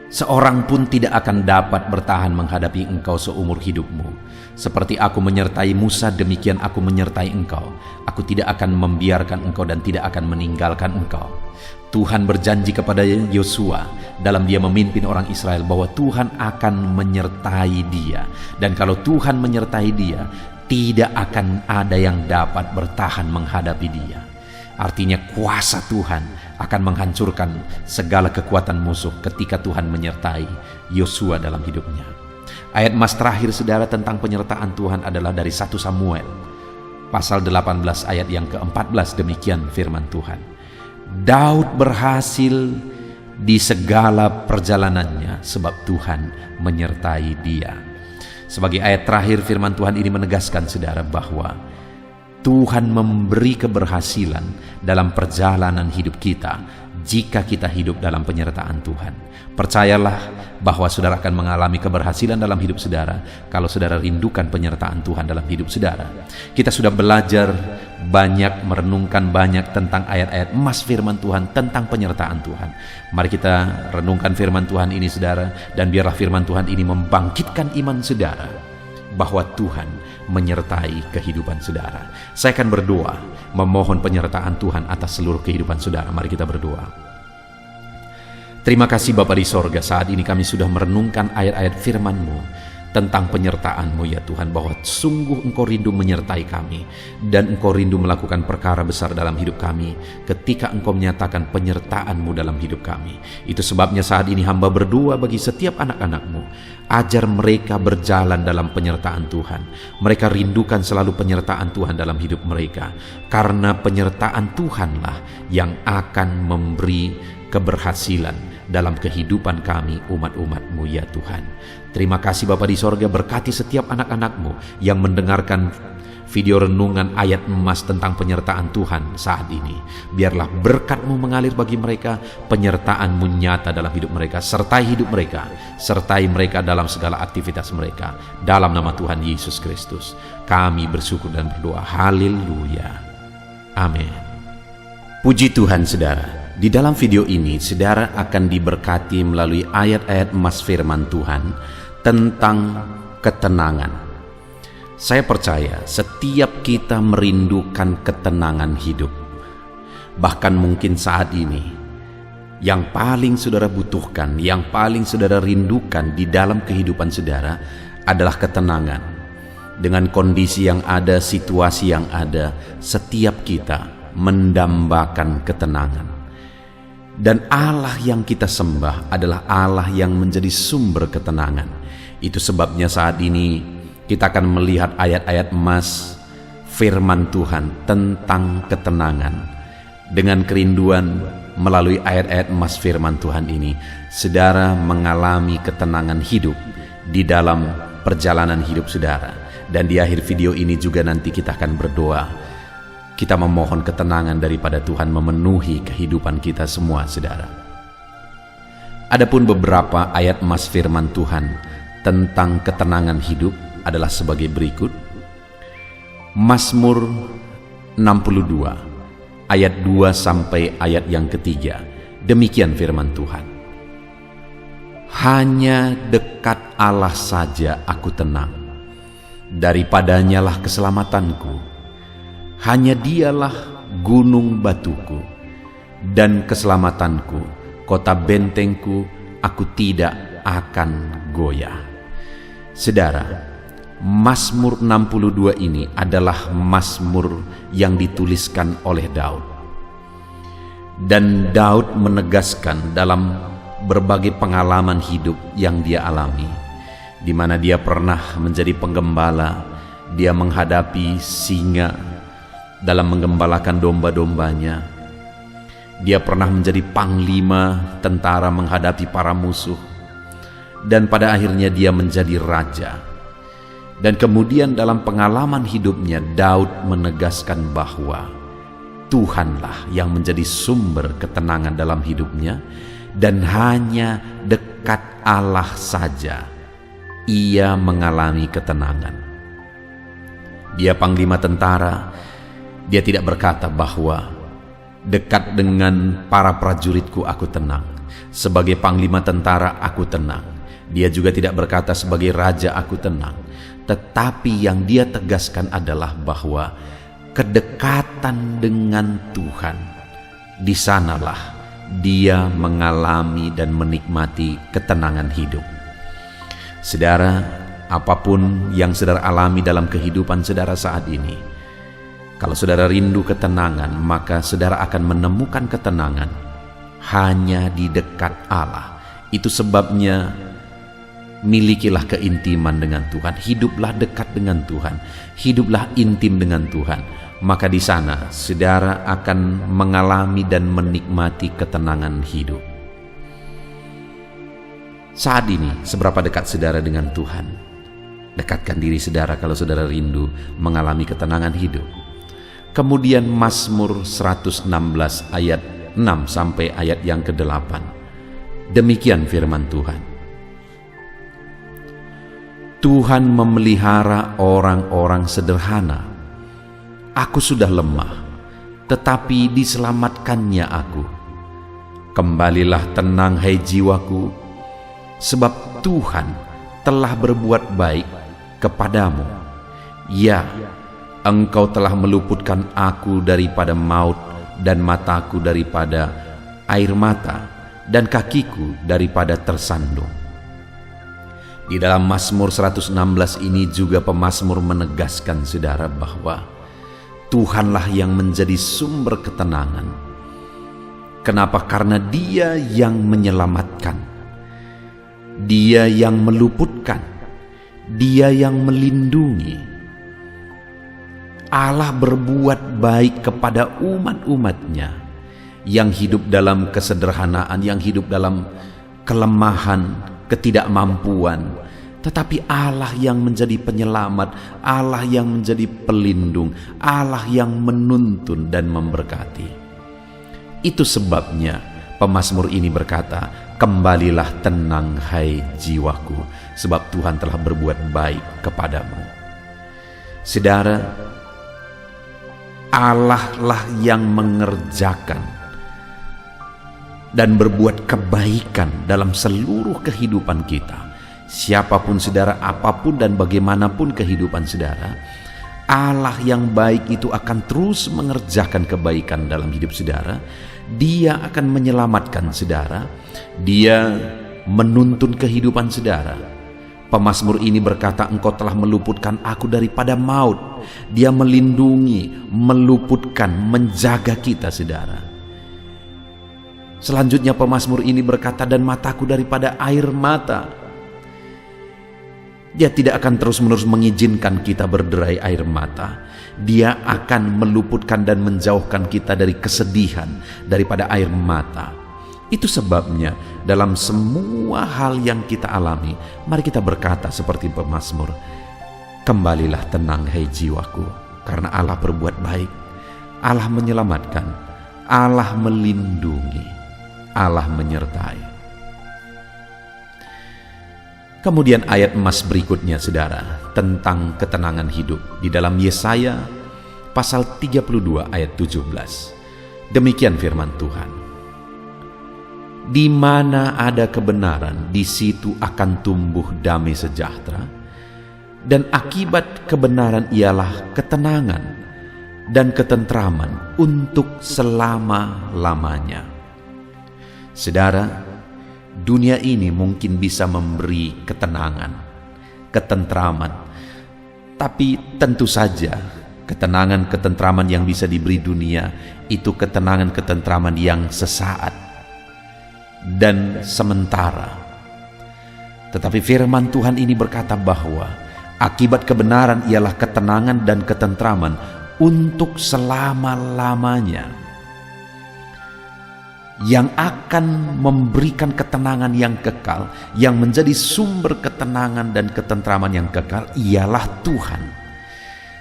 S2: Seorang pun tidak akan dapat bertahan menghadapi engkau seumur hidupmu. Seperti aku menyertai Musa, demikian aku menyertai engkau. Aku tidak akan membiarkan engkau dan tidak akan meninggalkan engkau. Tuhan berjanji kepada Yosua dalam dia memimpin orang Israel bahwa Tuhan akan menyertai dia. Dan kalau Tuhan menyertai dia, tidak akan ada yang dapat bertahan menghadapi dia. Artinya kuasa Tuhan akan menghancurkan segala kekuatan musuh ketika Tuhan menyertai Yosua dalam hidupnya. Ayat emas terakhir, saudara, tentang penyertaan Tuhan adalah dari 1 Samuel pasal 18 ayat yang ke-14. Demikian firman Tuhan. Daud berhasil di segala perjalanannya sebab Tuhan menyertai dia. Sebagai ayat terakhir, firman Tuhan ini menegaskan, saudara, bahwa Tuhan memberi keberhasilan dalam perjalanan hidup kita jika kita hidup dalam penyertaan Tuhan. Percayalah bahwa saudara akan mengalami keberhasilan dalam hidup saudara kalau saudara rindukan penyertaan Tuhan dalam hidup saudara. Kita sudah belajar banyak, merenungkan banyak tentang ayat-ayat emas firman Tuhan tentang penyertaan Tuhan. Mari kita renungkan firman Tuhan ini, saudara, dan biarlah firman Tuhan ini membangkitkan iman saudara bahwa Tuhan menyertai kehidupan saudara. Saya akan berdoa memohon penyertaan Tuhan atas seluruh kehidupan saudara. Mari kita berdoa. Terima kasih Bapa di sorga, saat ini kami sudah merenungkan ayat-ayat firman-Mu tentang penyertaan-Mu ya Tuhan, bahwa sungguh Engkau rindu menyertai kami dan Engkau rindu melakukan perkara besar dalam hidup kami ketika Engkau menyatakan penyertaan-Mu dalam hidup kami. Itu sebabnya saat ini hamba berdoa bagi setiap anak-anak-Mu, ajar mereka berjalan dalam penyertaan Tuhan. Mereka rindukan selalu penyertaan Tuhan dalam hidup mereka, karena penyertaan Tuhanlah yang akan memberi keberhasilan dalam kehidupan kami umat-umat-Mu ya Tuhan. Terima kasih Bapa di sorga, berkati setiap anak-anak-Mu yang mendengarkan video renungan ayat emas tentang penyertaan Tuhan saat ini. Biarlah berkat-Mu mengalir bagi mereka, penyertaan-Mu nyata dalam hidup mereka, sertai hidup mereka, sertai mereka dalam segala aktivitas mereka. Dalam nama Tuhan Yesus Kristus kami bersyukur dan berdoa. Haleluya. Amin. Puji Tuhan, saudara. Di dalam video ini, saudara akan diberkati melalui ayat-ayat emas firman Tuhan tentang ketenangan. Saya percaya setiap kita merindukan ketenangan hidup. Bahkan mungkin saat ini, yang paling saudara butuhkan, yang paling saudara rindukan di dalam kehidupan saudara adalah ketenangan. Dengan kondisi yang ada, situasi yang ada, setiap kita mendambakan ketenangan. Dan Allah yang kita sembah adalah Allah yang menjadi sumber ketenangan. Itu sebabnya saat ini kita akan melihat ayat-ayat emas firman Tuhan tentang ketenangan. Dengan kerinduan melalui ayat-ayat emas firman Tuhan ini, saudara mengalami ketenangan hidup di dalam
S1: perjalanan hidup saudara. Dan di akhir video ini juga nanti kita akan berdoa. Kita memohon ketenangan daripada Tuhan memenuhi kehidupan kita semua, saudara. Adapun beberapa ayat emas firman Tuhan tentang ketenangan hidup adalah sebagai berikut. Mazmur 62 ayat 2 sampai ayat yang ketiga. Demikian firman Tuhan. Hanya dekat Allah saja aku tenang, daripadanyalah keselamatanku. Hanya dialah gunung batuku dan keselamatanku, kota bentengku, aku tidak akan goyah. Saudara, Mazmur 62 ini adalah mazmur yang dituliskan oleh Daud. Dan Daud menegaskan dalam berbagai pengalaman hidup yang dia alami, di mana dia pernah menjadi penggembala, dia menghadapi singa dalam menggembalakan domba-dombanya. Dia pernah menjadi panglima tentara menghadapi para musuh, dan pada akhirnya dia menjadi raja. Dan kemudian dalam pengalaman hidupnya, Daud menegaskan bahwa Tuhanlah yang menjadi sumber ketenangan dalam hidupnya, dan hanya dekat Allah saja ia mengalami ketenangan. Dia panglima tentara, dia tidak berkata bahwa dekat dengan para prajuritku aku tenang, sebagai panglima tentara aku tenang. Dia juga tidak berkata sebagai raja aku tenang, tetapi yang dia tegaskan adalah bahwa kedekatan dengan Tuhan, di sanalah dia mengalami dan menikmati ketenangan hidup. Saudara, apapun yang saudara alami dalam kehidupan saudara saat ini, kalau saudara rindu ketenangan, maka saudara akan menemukan ketenangan hanya di dekat Allah. Itu sebabnya milikilah keintiman dengan Tuhan, hiduplah dekat dengan Tuhan, hiduplah intim dengan Tuhan. Maka di sana saudara akan mengalami dan menikmati ketenangan hidup. Saat ini, seberapa dekat saudara dengan Tuhan? Dekatkan diri saudara kalau saudara rindu mengalami ketenangan hidup. Kemudian Mazmur 116 ayat 6 sampai ayat yang ke-8. Demikian firman Tuhan. Tuhan memelihara orang-orang sederhana. Aku sudah lemah, tetapi diselamatkannya aku. Kembalilah tenang, hai jiwaku, sebab Tuhan telah berbuat baik kepadamu. Ya, Engkau telah meluputkan aku daripada maut, dan mataku daripada air mata, dan kakiku daripada tersandung. Di dalam Mazmur 116 ini juga pemazmur menegaskan saudara bahwa Tuhanlah yang menjadi sumber ketenangan. Kenapa? Karena Dia yang menyelamatkan, Dia yang meluputkan, Dia yang melindungi. Allah berbuat baik kepada umat-umatnya yang hidup dalam kesederhanaan, yang hidup dalam kelemahan, ketidakmampuan, tetapi Allah yang menjadi penyelamat, Allah yang menjadi pelindung, Allah yang menuntun dan memberkati. Itu sebabnya pemazmur ini berkata, kembalilah tenang hai jiwaku, sebab Tuhan telah berbuat baik kepadamu. Saudara, Allah lah yang mengerjakan dan berbuat kebaikan dalam seluruh kehidupan kita. Siapapun saudara, apapun dan bagaimanapun kehidupan saudara, Allah yang baik itu akan terus mengerjakan kebaikan dalam hidup saudara. Dia akan menyelamatkan saudara, Dia menuntun kehidupan saudara. Pemazmur ini berkata, Engkau telah meluputkan aku daripada maut. Dia melindungi, meluputkan, menjaga kita saudara. Selanjutnya pemazmur ini berkata, dan mataku daripada air mata. Dia tidak akan terus-menerus mengizinkan kita berderai air mata. Dia akan meluputkan dan menjauhkan kita dari kesedihan, daripada air mata. Itu sebabnya dalam semua hal yang kita alami, mari kita berkata seperti pemazmur, kembalilah tenang hai jiwaku, karena Allah berbuat baik, Allah menyelamatkan, Allah melindungi, Allah menyertai. Kemudian ayat emas berikutnya saudara, tentang ketenangan hidup di dalam Yesaya pasal 32 ayat 17. Demikian firman Tuhan. Di mana ada kebenaran, di situ akan tumbuh damai sejahtera, dan akibat kebenaran ialah ketenangan dan ketentraman untuk selama-lamanya. Saudara, dunia ini mungkin bisa memberi ketenangan, ketentraman, tapi tentu saja ketenangan, ketentraman yang bisa diberi dunia itu ketenangan, ketentraman yang sesaat dan sementara. Tetapi firman Tuhan ini berkata bahwa akibat kebenaran ialah ketenangan dan ketentraman untuk selama-lamanya, yang akan memberikan ketenangan yang kekal, yang menjadi sumber ketenangan dan ketentraman yang kekal ialah Tuhan.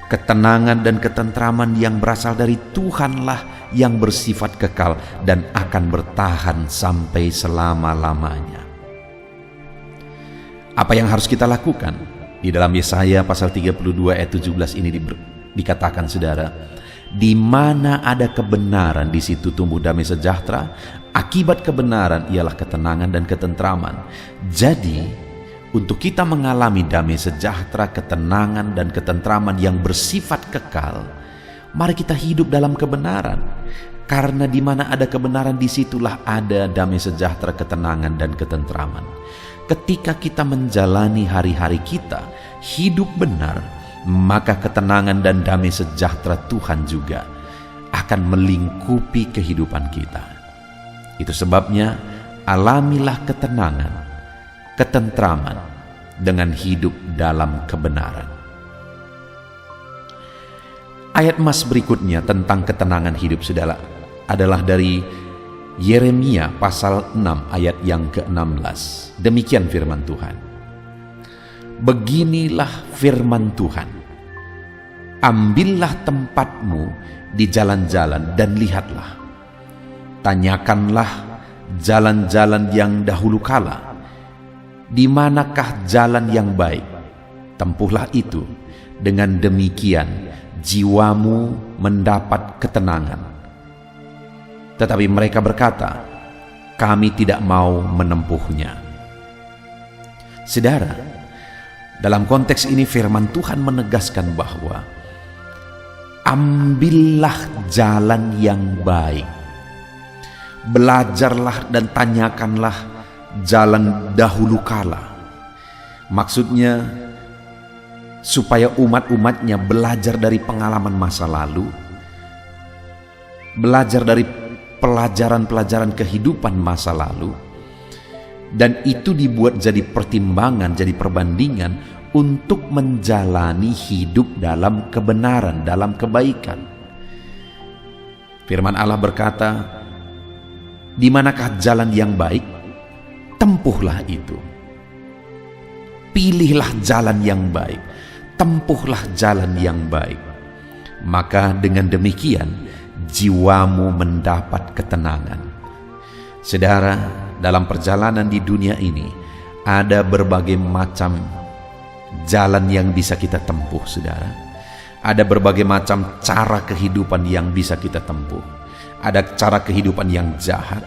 S1: Ketenangan dan ketentraman yang berasal dari Tuhanlah yang bersifat kekal dan akan bertahan sampai selama-lamanya. Apa yang harus kita lakukan? Di dalam Yesaya pasal 32 ayat 17 ini dikatakan saudara, di mana ada kebenaran di situ tumbuh damai sejahtera, akibat kebenaran ialah ketenangan dan ketentraman. Jadi untuk kita mengalami damai sejahtera, ketenangan dan ketentraman yang bersifat kekal, mari kita hidup dalam kebenaran. Karena di mana ada kebenaran, disitulah ada damai sejahtera, ketenangan dan ketentraman. Ketika kita menjalani hari-hari kita hidup benar, maka ketenangan dan damai sejahtera Tuhan juga akan melingkupi kehidupan kita. Itu sebabnya alamilah ketenangan, ketentraman dengan hidup dalam kebenaran. Ayat emas berikutnya tentang ketenangan hidup saudara adalah dari Yeremia pasal 6 ayat yang ke-16. Demikian firman Tuhan. Beginilah firman Tuhan. Ambillah tempatmu di jalan-jalan dan lihatlah. Tanyakanlah jalan-jalan yang dahulu kala, di manakah jalan yang baik? Tempuhlah itu. Dengan demikian jiwamu mendapat ketenangan. Tetapi mereka berkata, kami tidak mau menempuhnya. Saudara, dalam konteks ini firman Tuhan menegaskan bahwa ambillah jalan yang baik. Belajarlah dan tanyakanlah jalan dahulu kala. Maksudnya supaya umat-umatnya belajar dari pengalaman masa lalu, belajar dari pelajaran-pelajaran kehidupan masa lalu, dan itu dibuat jadi pertimbangan, jadi perbandingan untuk menjalani hidup dalam kebenaran, dalam kebaikan. Firman Allah berkata, di manakah jalan yang baik? Tempuhlah itu. Pilihlah jalan yang baik, tempuhlah jalan yang baik. Maka dengan demikian jiwamu mendapat ketenangan. Saudara, dalam perjalanan di dunia ini ada berbagai macam jalan yang bisa kita tempuh, saudara. Ada berbagai macam cara kehidupan yang bisa kita tempuh. Ada cara kehidupan yang jahat,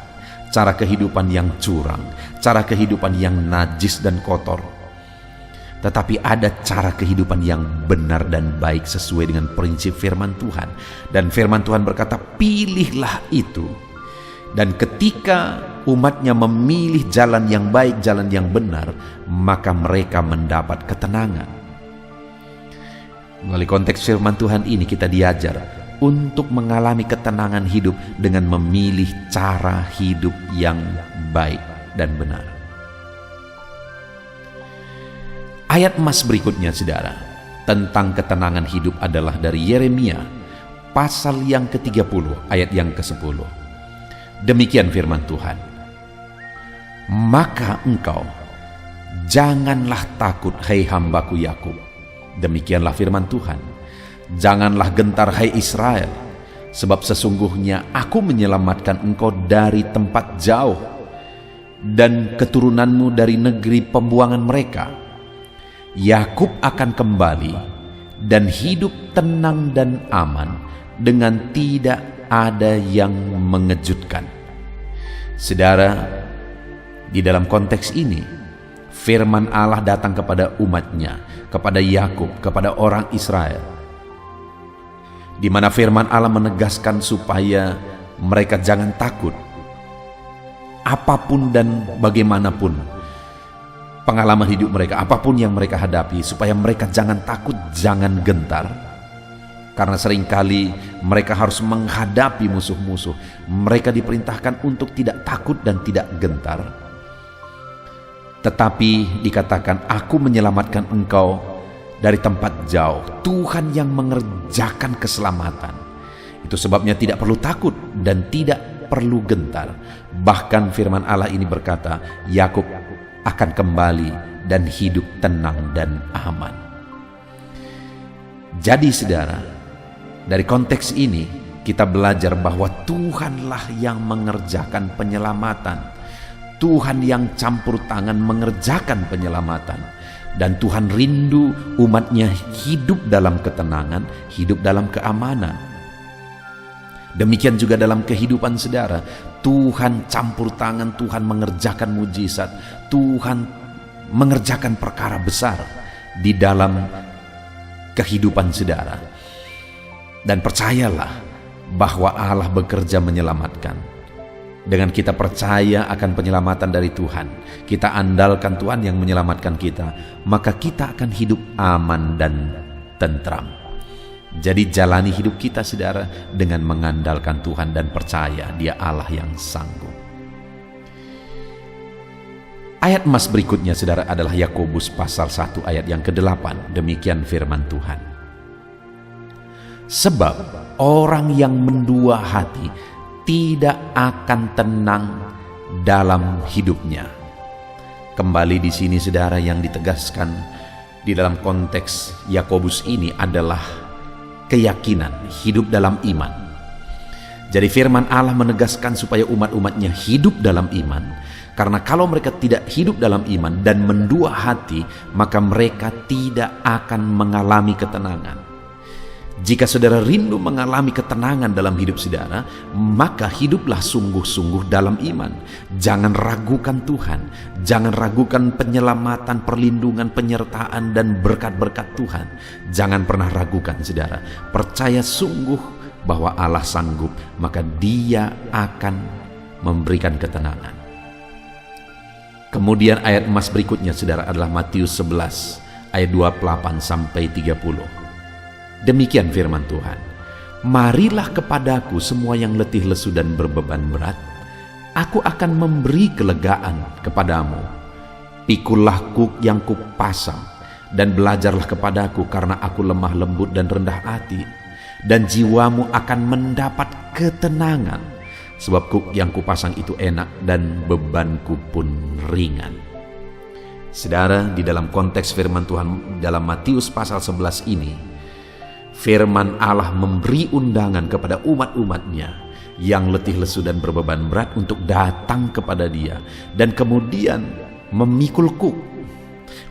S1: cara kehidupan yang curang, cara kehidupan yang najis dan kotor. Tetapi ada cara kehidupan yang benar dan baik sesuai dengan prinsip firman Tuhan. Dan firman Tuhan berkata, pilihlah itu. Dan ketika umatnya memilih jalan yang baik, jalan yang benar, maka mereka mendapat ketenangan. Melalui konteks firman Tuhan ini kita diajar untuk mengalami ketenangan hidup dengan memilih cara hidup yang baik dan benar. Ayat emas berikutnya saudara tentang ketenangan hidup adalah dari Yeremia pasal yang ke-30 ayat yang ke-10. Demikian firman Tuhan. Maka engkau janganlah takut, hai hambaku Yakub. Demikianlah firman Tuhan. Janganlah gentar, hai Israel, sebab sesungguhnya aku menyelamatkan engkau dari tempat jauh dan keturunanmu dari negeri pembuangan mereka. Yakub akan kembali dan hidup tenang dan aman dengan tidak ada yang mengejutkan. Saudara, di dalam konteks ini, firman Allah datang kepada umatnya, kepada Yakub, kepada orang Israel, di mana firman Allah menegaskan supaya mereka jangan takut. Apapun dan bagaimanapun pengalaman hidup mereka, apapun yang mereka hadapi, supaya mereka jangan takut, jangan gentar. Karena seringkali mereka harus menghadapi musuh-musuh. Mereka diperintahkan untuk tidak takut dan tidak gentar. Tetapi dikatakan, aku menyelamatkan engkau dari tempat jauh. Tuhan yang mengerjakan keselamatan. Itu sebabnya tidak perlu takut dan tidak perlu gentar. Bahkan firman Allah ini berkata, Yakub akan kembali dan hidup tenang dan aman. Jadi saudara, dari konteks ini kita belajar bahwa Tuhanlah yang mengerjakan penyelamatan. Tuhan yang campur tangan mengerjakan penyelamatan. Dan Tuhan rindu umatnya hidup dalam ketenangan, hidup dalam keamanan. Demikian juga dalam kehidupan saudara. Tuhan campur tangan, Tuhan mengerjakan mujizat, Tuhan mengerjakan perkara besar di dalam kehidupan saudara. Dan percayalah bahwa Allah bekerja menyelamatkan. Dengan kita percaya akan penyelamatan dari Tuhan, kita andalkan Tuhan yang menyelamatkan kita, maka kita akan hidup aman dan tentram. Jadi jalani hidup kita saudara dengan mengandalkan Tuhan dan percaya Dia Allah yang sanggup. Ayat emas berikutnya saudara adalah Yakobus pasal 1 ayat yang ke-8. Demikian firman Tuhan. Sebab orang yang mendua hati tidak akan tenang dalam hidupnya. Kembali di sini saudara, yang ditegaskan di dalam konteks Yakobus ini adalah keyakinan, hidup dalam iman. Jadi firman Allah menegaskan supaya umat-umatnya hidup dalam iman. Karena kalau mereka tidak hidup dalam iman dan mendua hati, maka mereka tidak akan mengalami ketenangan. Jika saudara rindu mengalami ketenangan dalam hidup saudara, maka hiduplah sungguh-sungguh dalam iman. Jangan ragukan Tuhan, jangan ragukan penyelamatan, perlindungan, penyertaan, dan berkat-berkat Tuhan. Jangan pernah ragukan saudara. Percaya sungguh bahwa Allah sanggup, maka Dia akan memberikan ketenangan. Kemudian ayat emas berikutnya saudara adalah Matius 11 ayat 28 sampai 30. Demikian firman Tuhan. Marilah kepadaku semua yang letih lesu dan berbeban berat, aku akan memberi kelegaan kepadamu. Pikullah kuk yang kupasang dan belajarlah kepadaku, karena aku lemah lembut dan rendah hati, dan jiwamu akan mendapat ketenangan. Sebab kuk yang kupasang itu enak dan bebanku pun ringan. Saudara, di dalam konteks firman Tuhan dalam Matius pasal 11 ini, firman Allah memberi undangan kepada umat-umatnya yang letih lesu dan berbeban berat untuk datang kepada Dia dan kemudian memikul kuk,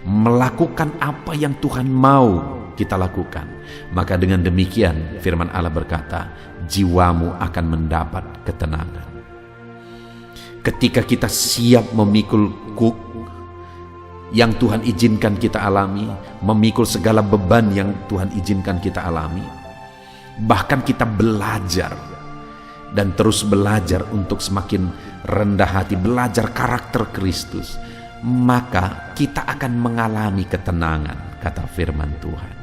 S1: melakukan apa yang Tuhan mau kita lakukan. Maka dengan demikian firman Allah berkata, jiwamu akan mendapat ketenangan. Ketika kita siap memikul kuk yang Tuhan izinkan kita alami, memikul segala beban yang Tuhan izinkan kita alami, bahkan kita belajar dan terus belajar untuk semakin rendah hati, belajar karakter Kristus, maka kita akan mengalami ketenangan, kata firman Tuhan.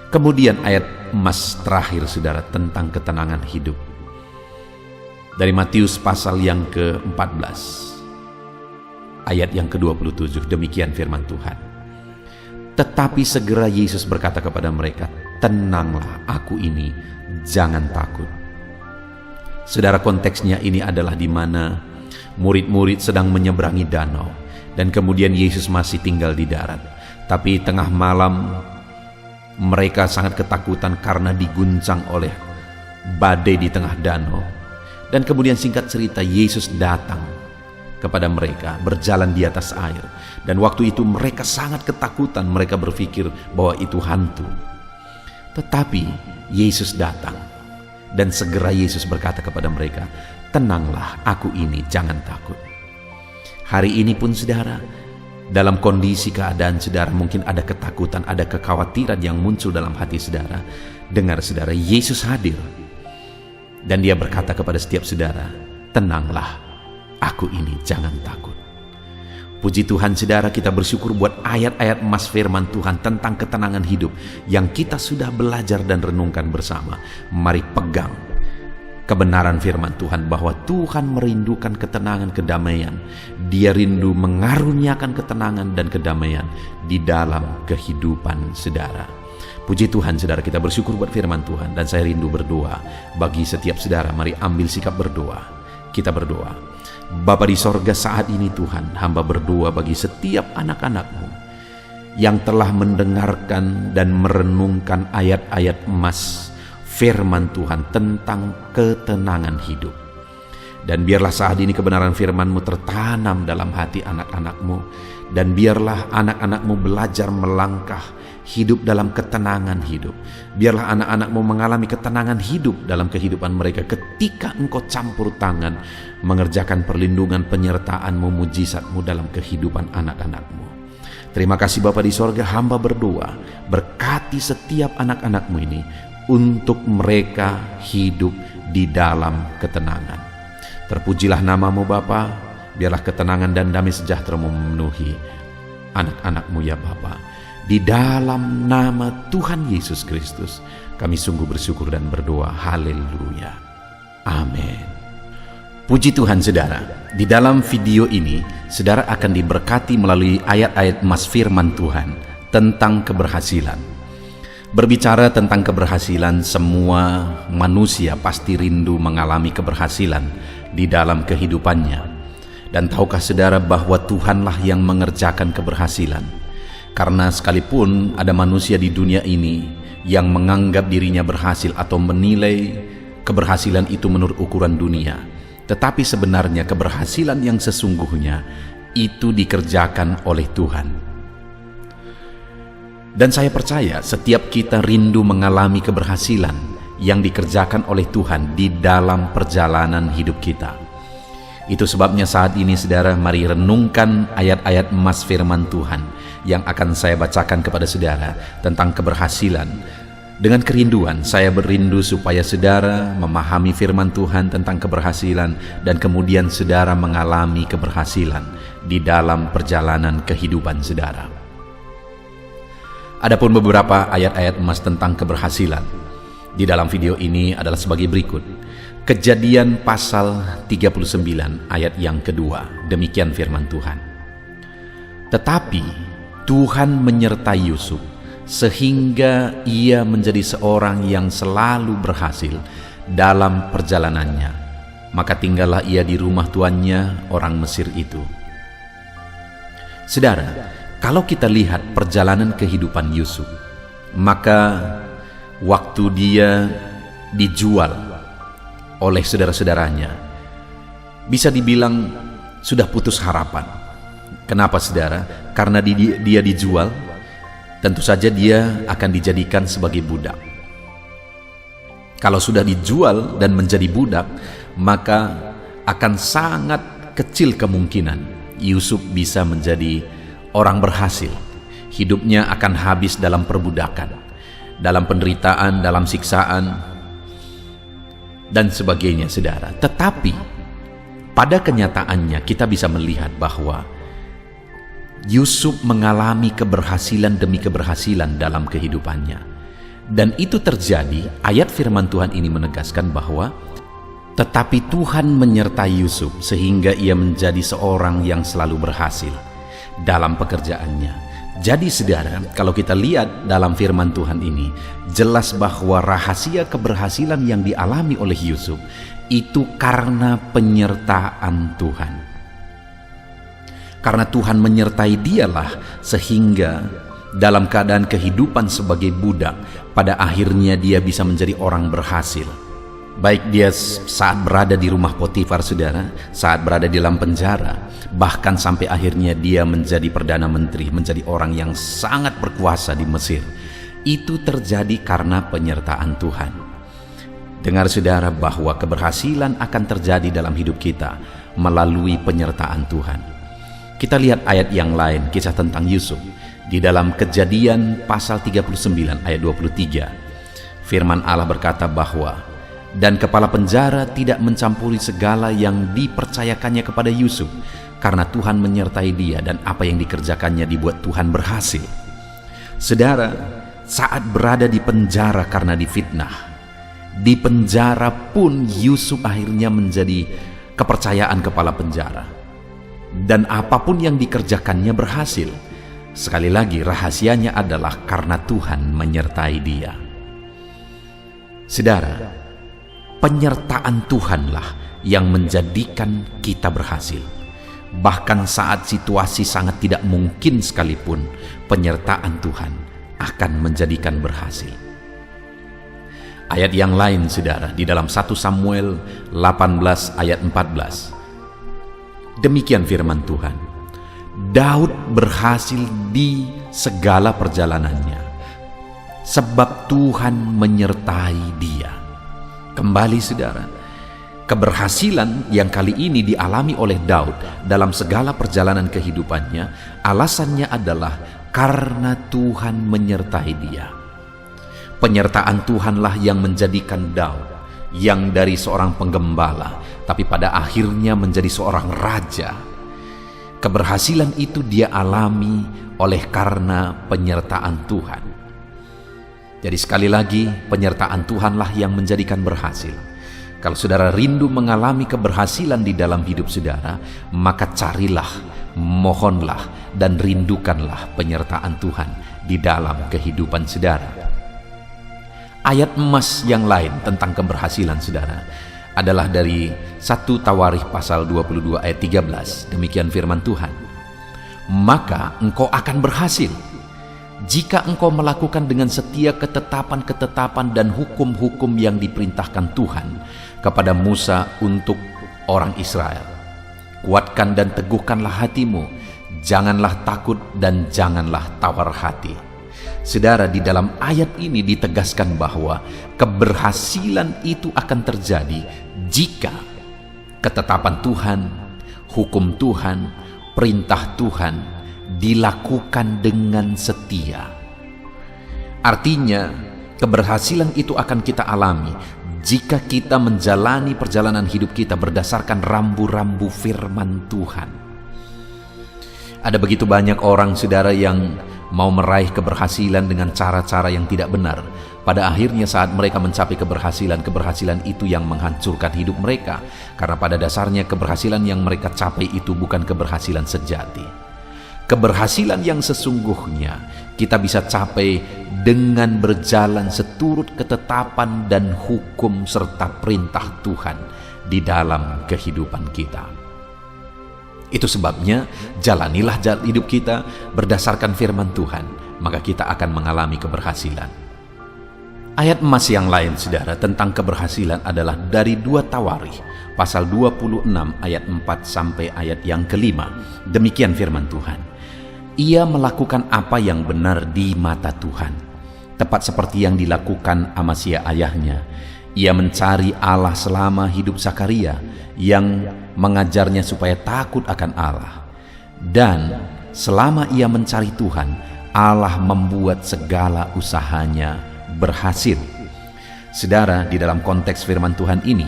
S1: Kemudian ayat emas terakhir saudara tentang ketenangan hidup dari Matius pasal yang ke-14 ayat yang ke-27. Demikian firman Tuhan. Tetapi segera Yesus berkata kepada mereka, tenanglah, aku ini, jangan takut. Saudara, konteksnya ini adalah di mana
S2: Murid-murid sedang menyeberangi danau, dan kemudian Yesus masih tinggal di darat. Tapi tengah malam mereka sangat ketakutan karena diguncang oleh badai di tengah danau. Dan kemudian singkat cerita, Yesus datang kepada mereka berjalan di atas air. Dan waktu itu mereka sangat ketakutan, mereka berpikir bahwa itu hantu. Tetapi Yesus datang, dan segera Yesus berkata kepada mereka, "Tenanglah, aku ini, jangan takut." Hari ini pun saudara, dalam kondisi keadaan saudara mungkin ada ketakutan, ada kekhawatiran yang muncul dalam hati saudara. Dengar saudara, Yesus hadir. Dan dia berkata kepada setiap saudara, "Tenanglah, aku ini, jangan takut." Puji Tuhan saudara, kita bersyukur buat ayat-ayat emas firman Tuhan tentang ketenangan hidup yang kita sudah belajar dan renungkan bersama. Mari pegang kebenaran firman Tuhan bahwa Tuhan merindukan ketenangan, kedamaian. Dia rindu mengaruniakan ketenangan dan kedamaian di dalam kehidupan saudara. Puji Tuhan saudara, kita bersyukur buat firman Tuhan, dan saya rindu berdoa bagi setiap saudara. Mari ambil sikap berdoa. Kita berdoa. Bapa di sorga, saat ini Tuhan, hamba berdoa bagi setiap anak-anak-Mu yang telah mendengarkan dan merenungkan ayat-ayat emas firman Tuhan tentang ketenangan hidup. Dan biarlah saat ini kebenaran firman-Mu tertanam dalam hati anak-anak-Mu, dan biarlah anak-anak-Mu belajar melangkah hidup dalam ketenangan hidup. Biarlah anak-anak-Mu mengalami ketenangan hidup dalam kehidupan mereka ketika Engkau campur tangan mengerjakan perlindungan, penyertaan-Mu, mujizat-Mu dalam kehidupan anak-anak-Mu. Terima kasih Bapa di sorga, hamba berdoa, berkati setiap anak-anak-Mu ini untuk mereka hidup di dalam ketenangan. Terpujilah nama-Mu Bapa, biarlah ketenangan dan damai sejahtera-Mu memenuhi anak-anak-Mu ya Bapa. Di dalam nama Tuhan Yesus Kristus, kami sungguh bersyukur dan berdoa. Haleluya. Amin. Puji Tuhan saudara, di dalam video ini, saudara akan diberkati melalui ayat-ayat emas firman Tuhan tentang keberhasilan. Berbicara tentang keberhasilan, semua manusia pasti rindu mengalami keberhasilan di dalam kehidupannya. Dan tahukah saudara bahwa Tuhanlah yang mengerjakan keberhasilan? Karena sekalipun ada manusia di dunia ini yang menganggap dirinya berhasil atau menilai keberhasilan itu menurut ukuran dunia, tetapi sebenarnya keberhasilan yang sesungguhnya itu dikerjakan oleh Tuhan. Dan saya percaya setiap kita rindu mengalami keberhasilan yang dikerjakan oleh Tuhan di dalam perjalanan hidup kita. Itu sebabnya saat ini saudara, mari renungkan ayat-ayat emas firman Tuhan yang akan saya bacakan kepada saudara tentang keberhasilan. Dengan kerinduan, saya berindu supaya saudara memahami firman Tuhan tentang keberhasilan, dan kemudian saudara mengalami keberhasilan di dalam perjalanan kehidupan saudara. Adapun beberapa ayat-ayat emas tentang keberhasilan di dalam video ini adalah sebagai berikut. Kejadian pasal 39 ayat yang kedua, demikian firman Tuhan. Tetapi Tuhan menyertai Yusuf sehingga ia menjadi seorang yang selalu berhasil dalam perjalanannya. Maka tinggallah ia di rumah tuannya, orang Mesir itu. Saudara, kalau kita lihat perjalanan kehidupan Yusuf, maka waktu dia dijual oleh saudara-saudaranya, bisa dibilang sudah putus harapan. Kenapa saudara? Karena dia dijual, tentu saja dia akan dijadikan sebagai budak. Kalau sudah dijual dan menjadi budak, maka akan sangat kecil kemungkinan Yusuf bisa menjadi orang berhasil. Hidupnya akan habis dalam perbudakan, dalam penderitaan, dalam siksaan, dan sebagainya saudara. Tetapi pada kenyataannya kita bisa melihat bahwa Yusuf mengalami keberhasilan demi keberhasilan dalam kehidupannya. Dan itu terjadi, ayat firman Tuhan ini menegaskan bahwa tetapi Tuhan menyertai Yusuf sehingga ia menjadi seorang yang selalu berhasil dalam pekerjaannya,
S1: Jadi saudara, kalau kita lihat dalam firman Tuhan ini, jelas bahwa rahasia keberhasilan yang dialami oleh Yusuf itu karena penyertaan Tuhan. Karena Tuhan menyertai dialah sehingga dalam keadaan kehidupan sebagai budak, pada akhirnya dia bisa menjadi orang berhasil. Baik dia saat berada di rumah Potifar saudara, saat berada di dalam penjara, bahkan sampai akhirnya dia menjadi Perdana Menteri, menjadi orang yang sangat berkuasa di Mesir. Itu terjadi karena penyertaan Tuhan. Dengar saudara bahwa keberhasilan akan terjadi dalam hidup kita melalui penyertaan Tuhan. Kita lihat ayat yang lain, kisah tentang Yusuf. Di dalam Kejadian pasal 39 ayat 23, firman Allah berkata bahwa, dan kepala penjara tidak mencampuri segala yang dipercayakannya kepada Yusuf, karena Tuhan menyertai dia dan apa yang dikerjakannya dibuat Tuhan berhasil. Saudara, saat berada di penjara karena difitnah, di penjara pun Yusuf akhirnya menjadi kepercayaan kepala penjara. Dan apapun yang dikerjakannya berhasil. Sekali lagi, rahasianya adalah karena Tuhan menyertai dia. Saudara, penyertaan Tuhanlah yang menjadikan kita berhasil. Bahkan saat situasi sangat tidak mungkin sekalipun, penyertaan Tuhan akan menjadikan berhasil. Ayat yang lain saudara, di dalam 1 Samuel 18 ayat 14. Demikian firman Tuhan. Daud berhasil di segala perjalanannya, sebab Tuhan menyertai dia. Kembali saudara, keberhasilan yang kali ini dialami oleh Daud dalam segala perjalanan kehidupannya, alasannya adalah karena Tuhan menyertai dia. Penyertaan Tuhanlah yang menjadikan Daud, yang dari seorang penggembala, tapi pada akhirnya menjadi seorang raja. Keberhasilan itu dia alami oleh karena penyertaan Tuhan. Jadi sekali lagi, penyertaan Tuhanlah yang menjadikan berhasil. Kalau saudara rindu mengalami keberhasilan di dalam hidup saudara, maka carilah, mohonlah, dan rindukanlah penyertaan Tuhan di dalam kehidupan saudara. Ayat emas yang lain tentang keberhasilan saudara adalah dari 1 Tawarikh pasal 22 ayat 13. Demikian firman Tuhan. Maka engkau akan berhasil jika engkau melakukan dengan setia ketetapan-ketetapan dan hukum-hukum yang diperintahkan Tuhan kepada Musa untuk orang Israel. Kuatkan dan teguhkanlah hatimu, janganlah takut dan janganlah tawar hati. Saudara, di dalam ayat ini ditegaskan bahwa keberhasilan itu akan terjadi jika ketetapan Tuhan, hukum Tuhan, perintah Tuhan dilakukan dengan setia. Artinya, keberhasilan itu akan kita alami jika kita menjalani perjalanan hidup kita berdasarkan rambu-rambu firman Tuhan. Ada begitu banyak orang saudara yang mau meraih keberhasilan dengan cara-cara yang tidak benar. Pada akhirnya saat mereka mencapai keberhasilan itu yang menghancurkan hidup mereka, karena pada dasarnya keberhasilan yang mereka capai itu bukan keberhasilan sejati. Keberhasilan yang sesungguhnya kita bisa capai dengan berjalan seturut ketetapan dan hukum serta perintah Tuhan di dalam kehidupan kita. Itu sebabnya jalanilah hidup kita berdasarkan firman Tuhan, maka kita akan mengalami keberhasilan. Ayat emas yang lain saudara tentang keberhasilan adalah dari 2 Tawarikh pasal 26 ayat 4 sampai ayat yang ke-5. Demikian firman Tuhan. Ia melakukan apa yang benar di mata Tuhan, tepat seperti yang dilakukan Amasya ayahnya. Ia mencari Allah selama hidup Zakaria, yang mengajarnya supaya takut akan Allah. Dan selama ia mencari Tuhan, Allah membuat segala usahanya berhasil. Saudara, di dalam konteks firman Tuhan ini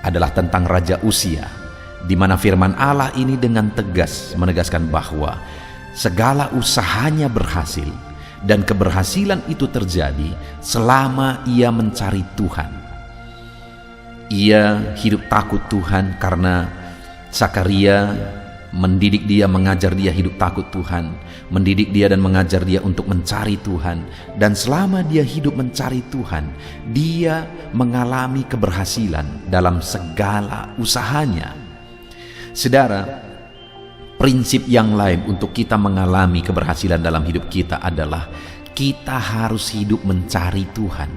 S1: adalah tentang Raja Uzia, di mana firman Allah ini dengan tegas menegaskan bahwa segala usahanya berhasil, dan keberhasilan itu terjadi selama ia mencari Tuhan. Ia hidup takut Tuhan karena Zakaria
S2: mendidik dia, mengajar dia hidup takut Tuhan, mendidik dia dan mengajar dia untuk mencari Tuhan. Dan selama dia hidup mencari Tuhan, dia mengalami keberhasilan dalam segala usahanya. Saudara, prinsip yang lain untuk kita mengalami keberhasilan dalam hidup kita adalah kita harus hidup mencari Tuhan.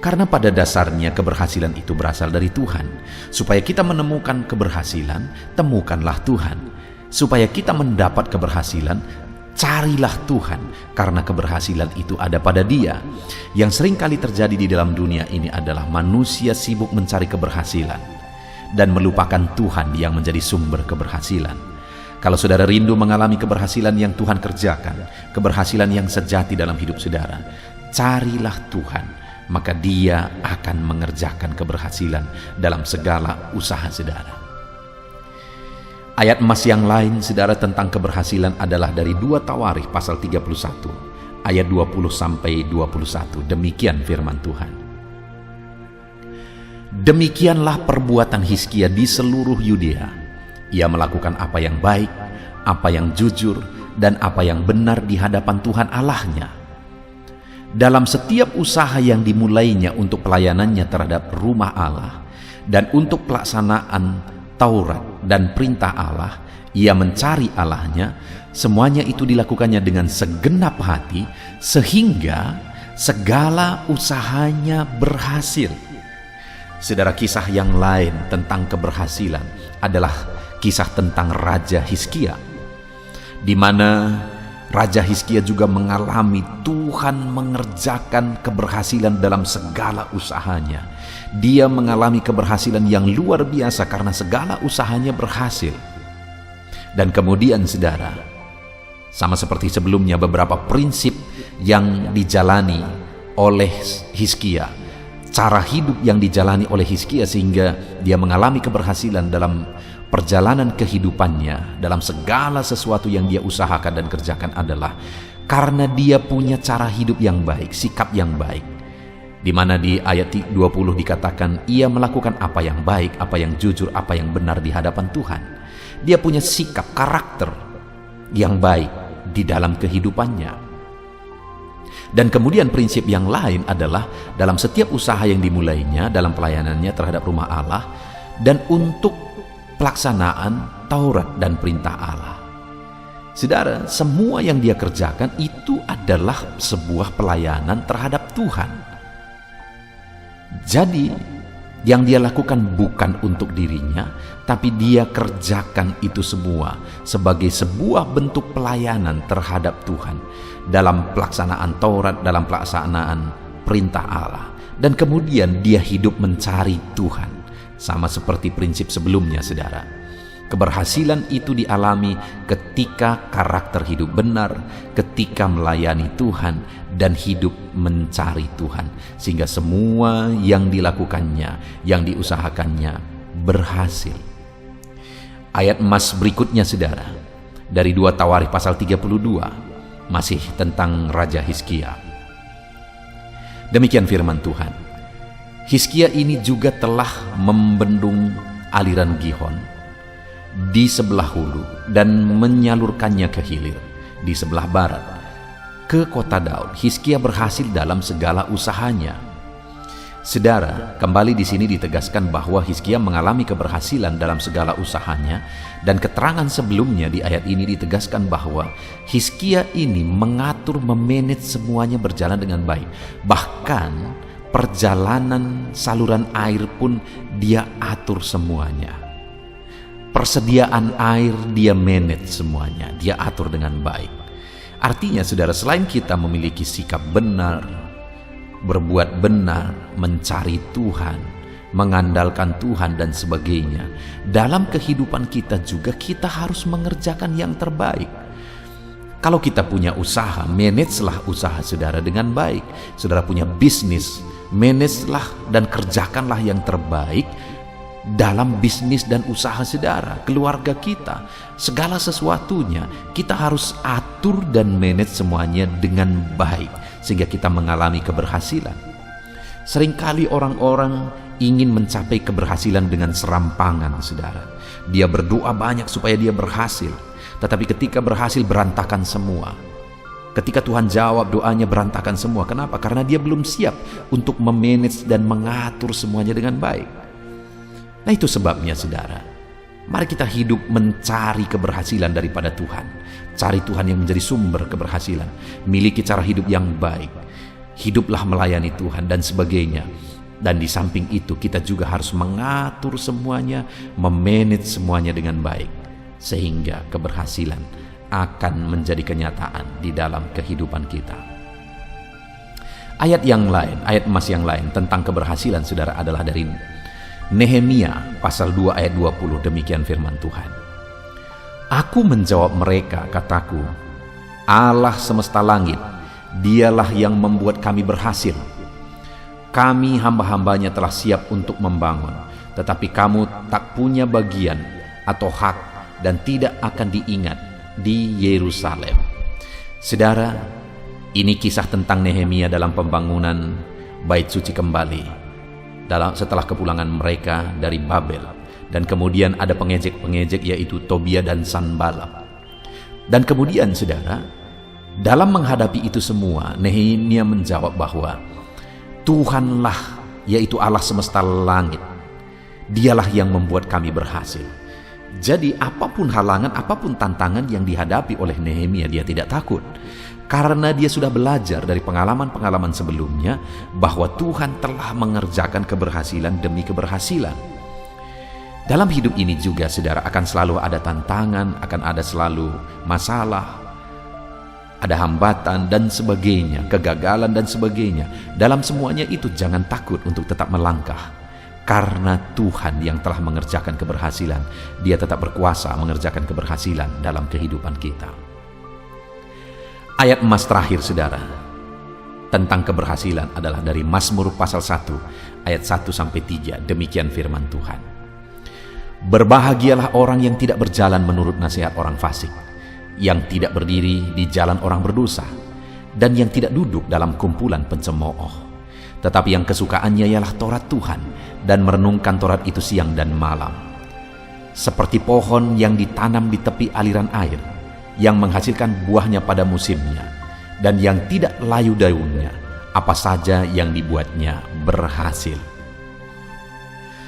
S2: Karena pada dasarnya keberhasilan itu berasal dari Tuhan. Supaya kita menemukan keberhasilan, temukanlah Tuhan. Supaya kita mendapat keberhasilan, carilah Tuhan. Karena keberhasilan itu ada pada Dia. Yang sering kali terjadi di dalam dunia ini adalah manusia sibuk mencari keberhasilan dan melupakan Tuhan yang menjadi sumber keberhasilan. Kalau saudara rindu mengalami keberhasilan yang Tuhan kerjakan, keberhasilan yang sejati dalam hidup saudara, carilah Tuhan. Maka Dia akan mengerjakan keberhasilan dalam segala usaha saudara. Ayat emas yang lain saudara tentang keberhasilan adalah dari 2 Tawarikh pasal 31 ayat 20-21. Demikian firman Tuhan. Demikianlah perbuatan Hizkia di seluruh Yudea. Ia melakukan apa yang baik, apa yang jujur, dan apa yang benar di hadapan Tuhan Allahnya. Dalam setiap usaha yang dimulainya untuk pelayanannya terhadap rumah Allah dan untuk pelaksanaan Taurat dan perintah Allah, ia mencari Allahnya. Semuanya itu dilakukannya dengan segenap hati sehingga segala usahanya berhasil. Saudara, kisah yang lain tentang keberhasilan adalah kisah tentang Raja Hizkia, di mana Raja Hizkia juga mengalami Tuhan mengerjakan keberhasilan dalam segala usahanya. Dia mengalami keberhasilan yang luar biasa karena segala usahanya berhasil. Dan kemudian saudara, sama seperti sebelumnya, beberapa prinsip yang dijalani oleh Hizkia, cara hidup yang dijalani oleh Hizkia sehingga dia mengalami keberhasilan dalam perjalanan kehidupannya, dalam segala sesuatu yang dia usahakan dan kerjakan adalah karena dia punya cara hidup yang baik, sikap yang baik. Di mana di ayat 20 dikatakan ia melakukan apa yang baik, apa yang jujur, apa yang benar di hadapan Tuhan. Dia punya sikap, karakter yang baik di dalam kehidupannya. Dan kemudian prinsip yang lain adalah dalam setiap usaha yang dimulainya, dalam pelayanannya terhadap rumah Allah dan untuk pelaksanaan Taurat dan perintah Allah. Saudara, semua yang dia kerjakan itu adalah sebuah pelayanan terhadap Tuhan. Jadi, yang dia lakukan bukan untuk dirinya, tapi dia kerjakan itu semua sebagai sebuah bentuk pelayanan terhadap Tuhan dalam pelaksanaan Taurat, dalam pelaksanaan perintah Allah. Dan kemudian dia hidup mencari Tuhan. Sama seperti prinsip sebelumnya, saudara. Keberhasilan itu dialami ketika karakter hidup benar, ketika melayani Tuhan, dan hidup mencari Tuhan. Sehingga semua yang dilakukannya, yang diusahakannya, berhasil. Ayat emas berikutnya, saudara, dari 2 Tawarikh pasal 32, masih tentang Raja Hizkia. Demikian firman Tuhan. Hizkia ini juga telah membendung aliran Gihon di sebelah hulu dan menyalurkannya ke hilir di sebelah barat ke kota Daud. Hizkia berhasil dalam segala usahanya. Saudara, kembali di sini ditegaskan bahwa Hizkia mengalami keberhasilan dalam segala usahanya, dan keterangan sebelumnya di ayat ini ditegaskan bahwa Hizkia ini mengatur, memanage semuanya berjalan dengan baik. Bahkan perjalanan saluran air pun dia atur semuanya. Persediaan air dia manage semuanya, dia atur dengan baik. Artinya saudara, selain kita memiliki sikap benar, berbuat benar, mencari Tuhan, mengandalkan Tuhan dan sebagainya, dalam kehidupan kita juga kita harus mengerjakan yang terbaik. Kalau kita punya usaha, managelah usaha saudara dengan baik. Saudara punya bisnis, managelah dan kerjakanlah yang terbaik dalam bisnis dan usaha saudara, keluarga kita, segala sesuatunya kita harus atur dan manage semuanya dengan baik sehingga kita mengalami keberhasilan. Seringkali orang-orang ingin mencapai keberhasilan dengan serampangan, saudara. Dia berdoa banyak supaya dia berhasil, tetapi ketika berhasil berantakan semua. Ketika Tuhan jawab doanya berantakan semua. Kenapa? Karena dia belum siap untuk memanage dan mengatur semuanya dengan baik. Nah, itu sebabnya, saudara, mari kita hidup mencari keberhasilan daripada Tuhan. Cari Tuhan yang menjadi sumber keberhasilan. Miliki cara hidup yang baik. Hiduplah melayani Tuhan dan sebagainya. Dan di samping itu kita juga harus mengatur semuanya, memanage semuanya dengan baik, sehingga keberhasilan akan menjadi kenyataan di dalam kehidupan kita. Ayat yang lain, ayat emas yang lain tentang keberhasilan, saudara, adalah dari Nehemia pasal 2 ayat 20. Demikian firman Tuhan. Aku menjawab mereka, kataku, Allah semesta langit, Dialah yang membuat kami berhasil. Kami hamba-hambanya telah siap untuk membangun, tetapi kamu tak punya bagian atau hak dan tidak akan diingat di Yerusalem. Saudara, ini kisah tentang Nehemia dalam pembangunan bait suci kembali setelah kepulangan mereka dari Babel. Dan kemudian ada pengejek-pengejek, yaitu Tobia dan Sanballat. Dan kemudian, saudara, dalam menghadapi itu semua, Nehemia menjawab bahwa Tuhanlah, yaitu Allah semesta langit, Dialah yang membuat kami berhasil. Jadi apapun halangan, apapun tantangan yang dihadapi oleh Nehemia, dia tidak takut. Karena dia sudah belajar dari pengalaman-pengalaman sebelumnya bahwa Tuhan telah mengerjakan keberhasilan demi keberhasilan. Dalam hidup ini juga, saudara, akan selalu ada tantangan, akan ada selalu masalah, ada hambatan dan sebagainya, kegagalan dan sebagainya. Dalam semuanya itu jangan takut untuk tetap melangkah. Karena Tuhan yang telah mengerjakan keberhasilan, Dia tetap berkuasa mengerjakan keberhasilan dalam kehidupan kita. Ayat emas terakhir, saudara, tentang keberhasilan adalah dari Mazmur pasal 1 ayat 1-3. Demikian firman Tuhan. Berbahagialah orang yang tidak berjalan menurut nasihat orang fasik, yang tidak berdiri di jalan orang berdosa, dan yang tidak duduk dalam kumpulan pencemooh. Tetapi yang kesukaannya ialah Taurat Tuhan, dan merenungkan Taurat itu siang dan malam. Seperti pohon yang ditanam di tepi aliran air, yang menghasilkan buahnya pada musimnya, dan yang tidak layu daunnya, apa saja yang dibuatnya berhasil.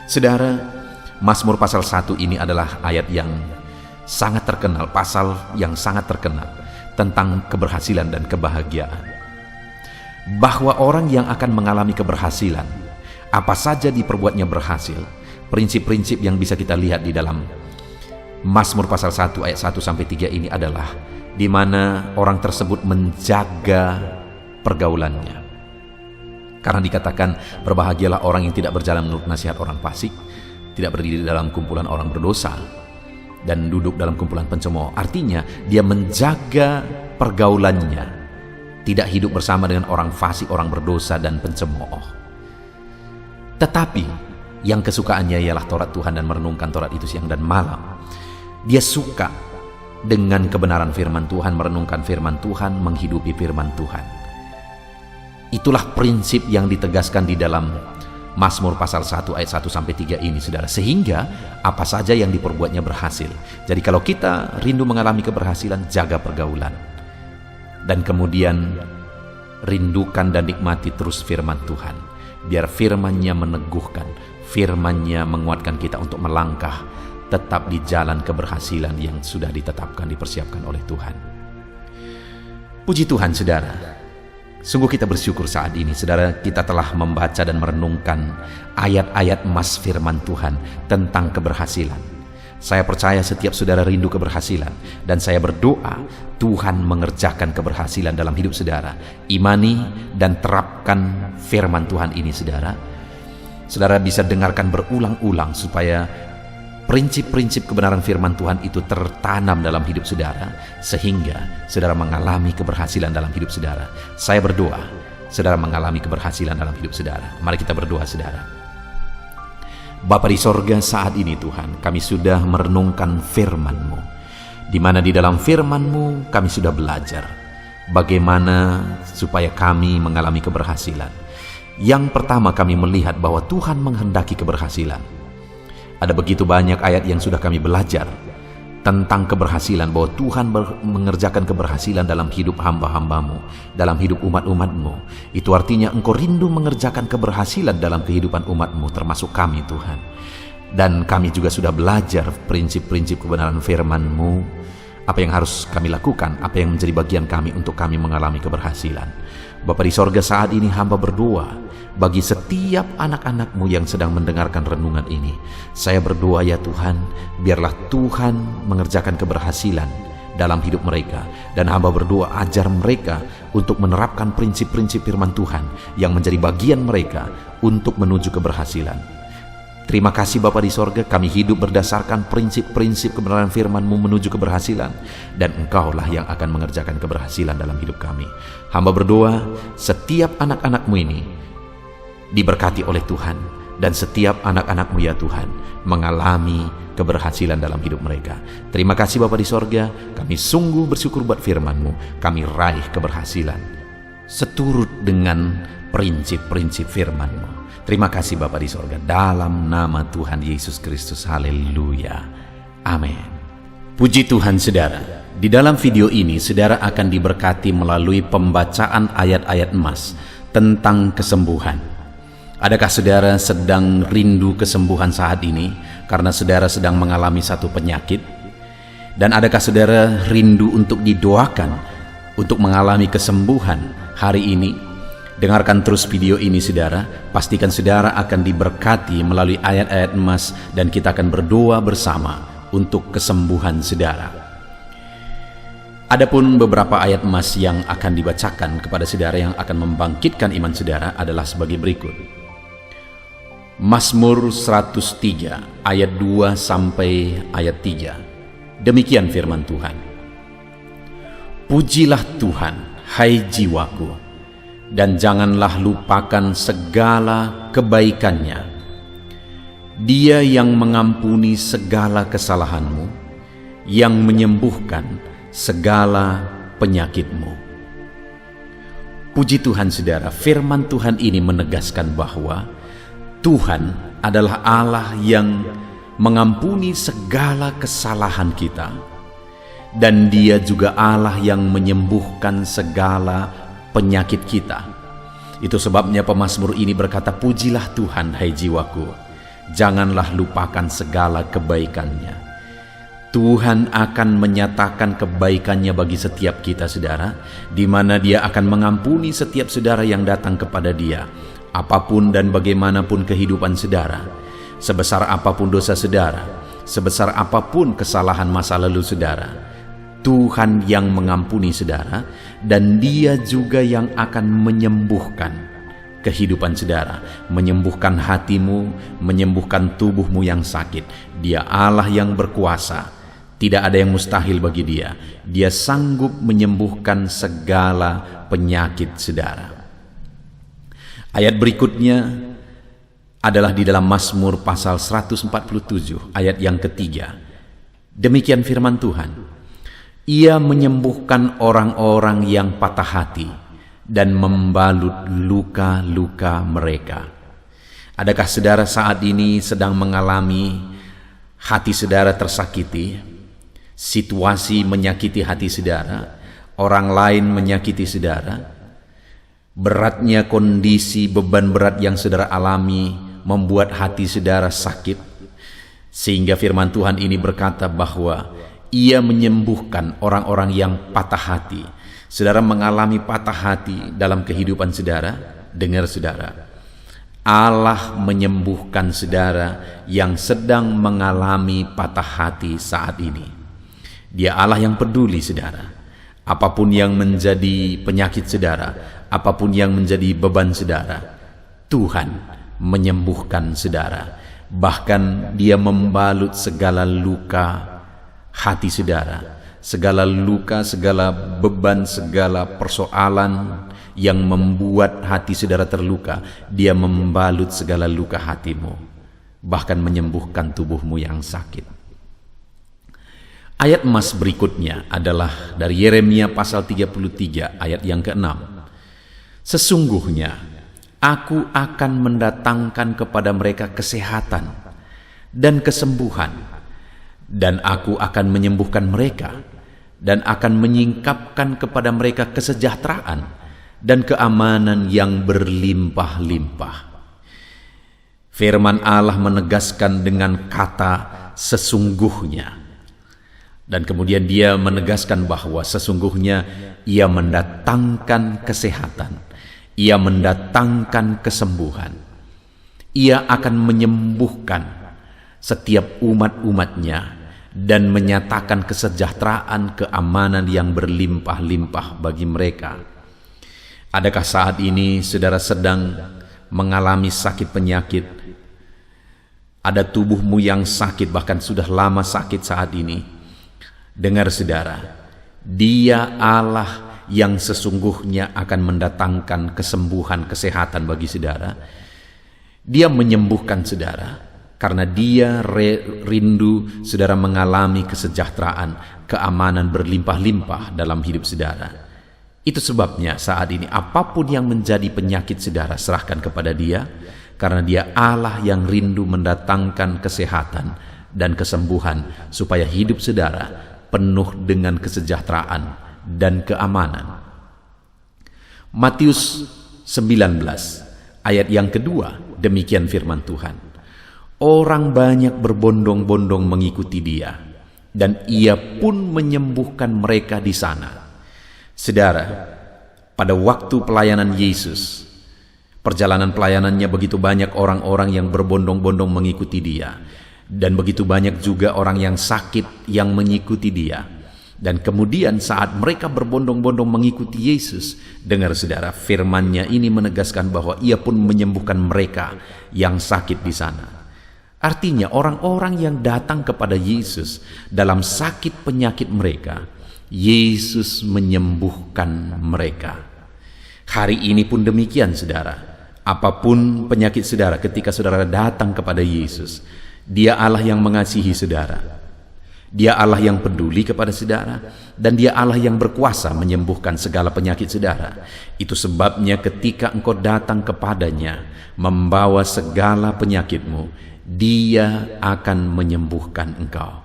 S2: Saudara, Mazmur pasal 1 ini adalah ayat yang sangat terkenal, pasal yang sangat terkenal tentang keberhasilan dan kebahagiaan. Bahwa orang yang akan mengalami keberhasilan, apa saja diperbuatnya berhasil. Prinsip-prinsip yang bisa kita lihat di dalam Mazmur pasal 1 ayat 1-3 ini adalah di mana orang tersebut menjaga pergaulannya. Karena dikatakan berbahagialah orang yang tidak berjalan menurut nasihat orang fasik, tidak berdiri dalam kumpulan orang berdosa, dan duduk dalam kumpulan pencemooh. Artinya dia menjaga pergaulannya, tidak hidup bersama dengan orang fasik, orang berdosa dan pencemooh. Tetapi yang kesukaannya ialah Taurat Tuhan dan merenungkan Taurat itu siang dan malam. Dia suka dengan kebenaran firman Tuhan, merenungkan firman Tuhan, menghidupi firman Tuhan. Itulah prinsip yang ditegaskan di dalam Mazmur pasal 1 ayat 1-3 ini, saudara. Sehingga apa saja yang diperbuatnya berhasil. Jadi kalau kita rindu mengalami keberhasilan, jaga pergaulan. Dan kemudian rindukan dan nikmati terus firman Tuhan. Biar firman-Nya meneguhkan, firman-Nya menguatkan kita untuk melangkah tetap di jalan keberhasilan yang sudah ditetapkan, dipersiapkan oleh Tuhan. Puji Tuhan, saudara. Sungguh kita bersyukur saat ini, saudara, kita telah membaca dan merenungkan ayat-ayat emas firman Tuhan tentang keberhasilan. Saya percaya setiap saudara rindu keberhasilan, dan saya berdoa Tuhan mengerjakan keberhasilan dalam hidup saudara. Imani dan terapkan firman Tuhan ini, saudara. Saudara bisa dengarkan berulang-ulang supaya prinsip-prinsip kebenaran firman Tuhan itu tertanam dalam hidup saudara, sehingga saudara mengalami keberhasilan dalam hidup saudara. Saya berdoa saudara mengalami keberhasilan dalam hidup saudara. Mari kita berdoa, saudara. Bapa di sorga, saat ini Tuhan, kami sudah merenungkan firman-Mu, di mana di dalam firman-Mu kami sudah belajar bagaimana supaya kami mengalami keberhasilan. Yang pertama, kami melihat bahwa Tuhan menghendaki keberhasilan. Ada begitu banyak ayat yang sudah kami belajar tentang keberhasilan, bahwa Tuhan mengerjakan keberhasilan dalam hidup hamba-hambamu, dalam hidup umat-umatmu. Itu artinya engkau rindu mengerjakan keberhasilan dalam kehidupan umatmu, termasuk kami Tuhan. Dan kami juga sudah belajar prinsip-prinsip kebenaran firman-Mu, apa yang harus kami lakukan, apa yang menjadi bagian kami untuk kami mengalami keberhasilan. Bapa di sorga, saat ini hamba berdoa bagi setiap anak-anak-Mu yang sedang mendengarkan renungan ini. Saya berdoa ya Tuhan, biarlah Tuhan mengerjakan keberhasilan dalam hidup mereka. Dan hamba berdoa, ajar mereka untuk menerapkan prinsip-prinsip firman Tuhan yang menjadi bagian mereka untuk menuju keberhasilan. Terima kasih Bapa di sorga, kami hidup berdasarkan prinsip-prinsip kebenaran firman-Mu menuju keberhasilan, dan Engkaulah yang akan mengerjakan keberhasilan dalam hidup kami. Hamba berdoa, setiap anak-anak-Mu ini diberkati oleh Tuhan, dan setiap anak-anak-Mu ya Tuhan mengalami keberhasilan dalam hidup mereka. Terima kasih Bapa di sorga, kami sungguh bersyukur buat firman-Mu, kami raih keberhasilan seturut dengan prinsip-prinsip firman-Mu. Terima kasih Bapa di sorga, dalam nama Tuhan Yesus Kristus. Haleluya. Amin. Puji Tuhan saudara, di dalam video ini saudara akan diberkati melalui pembacaan ayat-ayat emas tentang kesembuhan. Adakah saudara sedang rindu kesembuhan saat ini karena saudara sedang mengalami satu penyakit? Dan adakah saudara rindu untuk didoakan untuk mengalami kesembuhan hari ini? Dengarkan terus video ini saudara, pastikan saudara akan diberkati melalui ayat-ayat emas, dan kita akan berdoa bersama untuk kesembuhan saudara. Adapun beberapa ayat emas yang akan dibacakan kepada saudara yang akan membangkitkan iman saudara adalah sebagai berikut. Mazmur 103 ayat 2 sampai ayat 3. Demikian firman Tuhan. Pujilah Tuhan, hai jiwaku, dan janganlah lupakan segala kebaikannya. Dia yang mengampuni segala kesalahanmu, yang menyembuhkan segala penyakitmu. Puji Tuhan saudara, firman Tuhan ini menegaskan bahwa Tuhan adalah Allah yang mengampuni segala kesalahan kita, dan Dia juga Allah yang menyembuhkan segala penyakit kita. Itu sebabnya pemazmur ini berkata, pujilah Tuhan hai jiwaku, janganlah lupakan segala kebaikannya. Tuhan akan menyatakan kebaikannya bagi setiap kita saudara, di mana Dia akan mengampuni setiap saudara yang datang kepada Dia, apapun dan bagaimanapun kehidupan saudara, sebesar apapun dosa saudara, sebesar apapun kesalahan masa lalu saudara. Tuhan yang mengampuni saudara, dan Dia juga yang akan menyembuhkan kehidupan saudara, menyembuhkan hatimu, menyembuhkan tubuhmu yang sakit. Dia Allah yang berkuasa, tidak ada yang mustahil bagi Dia. Dia sanggup menyembuhkan segala penyakit saudara. Ayat berikutnya adalah di dalam Mazmur pasal 147 ayat yang ketiga. Demikian firman Tuhan. Ia menyembuhkan orang-orang yang patah hati dan membalut luka-luka mereka. Adakah saudara saat ini sedang mengalami hati saudara tersakiti, situasi menyakiti hati saudara, orang lain menyakiti saudara? Beratnya kondisi, beban berat yang saudara alami membuat hati saudara sakit, sehingga firman Tuhan ini berkata bahwa Ia menyembuhkan orang-orang yang patah hati. Saudara mengalami patah hati dalam kehidupan saudara? Dengar saudara, Allah menyembuhkan saudara yang sedang mengalami patah hati saat ini. Dia Allah yang peduli saudara. Apapun yang menjadi penyakit saudara, apapun yang menjadi beban saudara, Tuhan menyembuhkan saudara. Bahkan Dia membalut segala luka hati saudara, segala luka, segala beban, segala persoalan yang membuat hati saudara terluka. Dia membalut segala luka hatimu, bahkan menyembuhkan tubuhmu yang sakit. Ayat emas berikutnya adalah dari Yeremia pasal 33 ayat yang ke-6. Sesungguhnya Aku akan mendatangkan kepada mereka kesehatan dan kesembuhan, dan aku akan menyembuhkan mereka, dan akan menyingkapkan kepada mereka kesejahteraan dan keamanan yang berlimpah-limpah. Firman Allah menegaskan dengan kata sesungguhnya. Dan kemudian dia menegaskan bahwa sesungguhnya ia mendatangkan kesehatan, ia mendatangkan kesembuhan, ia akan menyembuhkan setiap umat-umatnya dan menyatakan kesejahteraan, keamanan yang berlimpah-limpah bagi mereka. Adakah saat ini saudara sedang mengalami sakit penyakit? Ada tubuhmu yang sakit, bahkan sudah lama sakit saat ini. Dengar saudara, Dia Allah yang sesungguhnya akan mendatangkan kesembuhan, kesehatan bagi saudara. Dia menyembuhkan saudara karena Dia rindu saudara mengalami kesejahteraan, keamanan berlimpah-limpah dalam hidup saudara. Itu sebabnya saat ini apapun yang menjadi penyakit saudara, serahkan kepada Dia, karena Dia Allah yang rindu mendatangkan kesehatan dan kesembuhan supaya hidup saudara penuh dengan kesejahteraan dan keamanan. Matius 19 ayat yang kedua, demikian firman Tuhan. Orang banyak berbondong-bondong mengikuti Dia, dan Ia pun menyembuhkan mereka di sana. Saudara, pada waktu pelayanan Yesus, perjalanan pelayanannya, begitu banyak orang-orang yang berbondong-bondong mengikuti Dia, dan begitu banyak juga orang yang sakit yang mengikuti Dia. Dan kemudian saat mereka berbondong-bondong mengikuti Yesus, dengar saudara, firman-Nya ini menegaskan bahwa Ia pun menyembuhkan mereka yang sakit di sana. Artinya orang-orang yang datang kepada Yesus dalam sakit penyakit mereka, Yesus menyembuhkan mereka. Hari ini pun demikian saudara. Apapun penyakit saudara, ketika saudara datang kepada Yesus, Dia Allah yang mengasihi saudara. Dia Allah yang peduli kepada saudara, dan Dia Allah yang berkuasa menyembuhkan segala penyakit saudara. Itu sebabnya ketika engkau datang kepadanya membawa segala penyakitmu, Dia akan menyembuhkan engkau.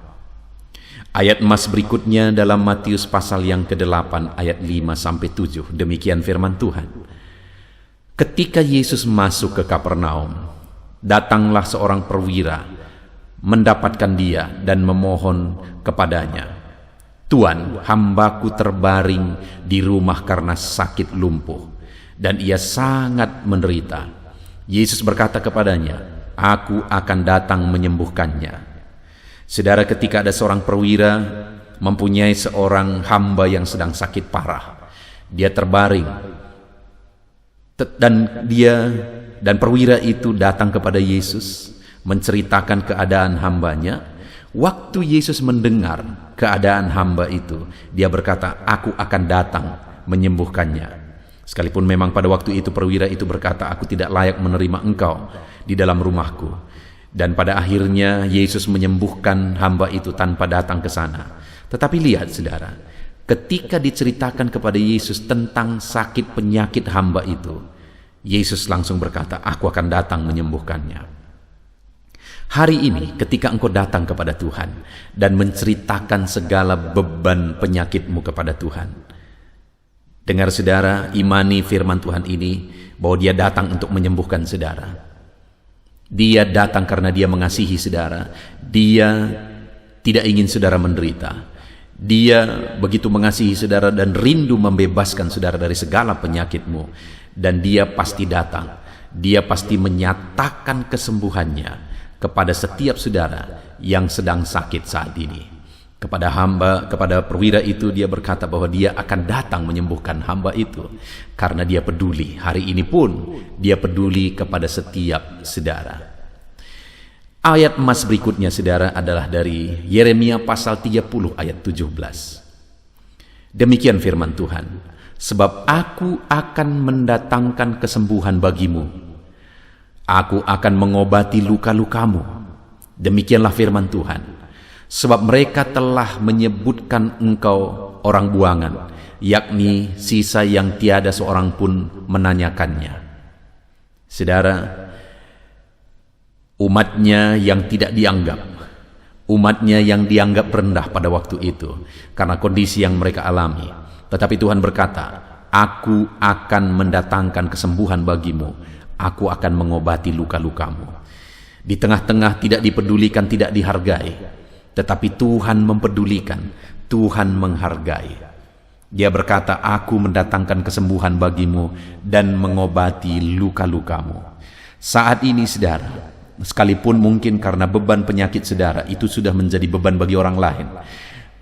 S2: Ayat emas berikutnya dalam Matius pasal yang ke-8 ayat 5-7, demikian firman Tuhan. Ketika Yesus masuk ke Kapernaum, datanglah seorang perwira mendapatkan Dia dan memohon kepadanya, "Tuan, hambaku terbaring di rumah karena sakit lumpuh, dan ia sangat menderita." Yesus berkata kepadanya, "Aku akan datang menyembuhkannya." Saudara, ketika ada seorang perwira mempunyai seorang hamba yang sedang sakit parah, dia terbaring, dan perwira itu datang kepada Yesus menceritakan keadaan hambanya. Waktu Yesus mendengar keadaan hamba itu, Dia berkata, "Aku akan datang menyembuhkannya." Sekalipun memang pada waktu itu perwira itu berkata, "Aku tidak layak menerima engkau di dalam rumahku." Dan pada akhirnya Yesus menyembuhkan hamba itu tanpa datang ke sana. Tetapi lihat saudara, ketika diceritakan kepada Yesus tentang sakit penyakit hamba itu, Yesus langsung berkata, "Aku akan datang menyembuhkannya." Hari ini ketika engkau datang kepada Tuhan dan menceritakan segala beban penyakitmu kepada Tuhan, dengar saudara, imani firman Tuhan ini bahwa Dia datang untuk menyembuhkan saudara. Dia datang karena Dia mengasihi saudara. Dia tidak ingin saudara menderita. Dia begitu mengasihi saudara dan rindu membebaskan saudara dari segala penyakitmu. Dan Dia pasti datang. Dia pasti menyatakan kesembuhannya kepada setiap saudara yang sedang sakit saat ini. Kepada perwira itu Dia berkata bahwa Dia akan datang menyembuhkan hamba itu karena Dia peduli. Hari ini pun Dia peduli kepada setiap saudara. Ayat emas berikutnya saudara adalah dari Yeremia pasal 30 ayat 17. Demikian firman Tuhan, "Sebab aku akan mendatangkan kesembuhan bagimu. Aku akan mengobati luka-lukamu." Demikianlah firman Tuhan. "Sebab mereka telah menyebutkan engkau orang buangan, yakni sisa yang tiada seorang pun menanyakannya." Saudara, umatnya yang tidak dianggap, umatnya yang dianggap rendah pada waktu itu karena kondisi yang mereka alami. Tetapi Tuhan berkata, aku akan mendatangkan kesembuhan bagimu, aku akan mengobati luka-lukamu. Di tengah-tengah tidak dipedulikan, tidak dihargai, tetapi Tuhan mempedulikan, Tuhan menghargai. Dia berkata, aku mendatangkan kesembuhan bagimu dan mengobati luka-lukamu. Saat ini saudara, sekalipun mungkin karena beban penyakit saudara itu sudah menjadi beban bagi orang lain,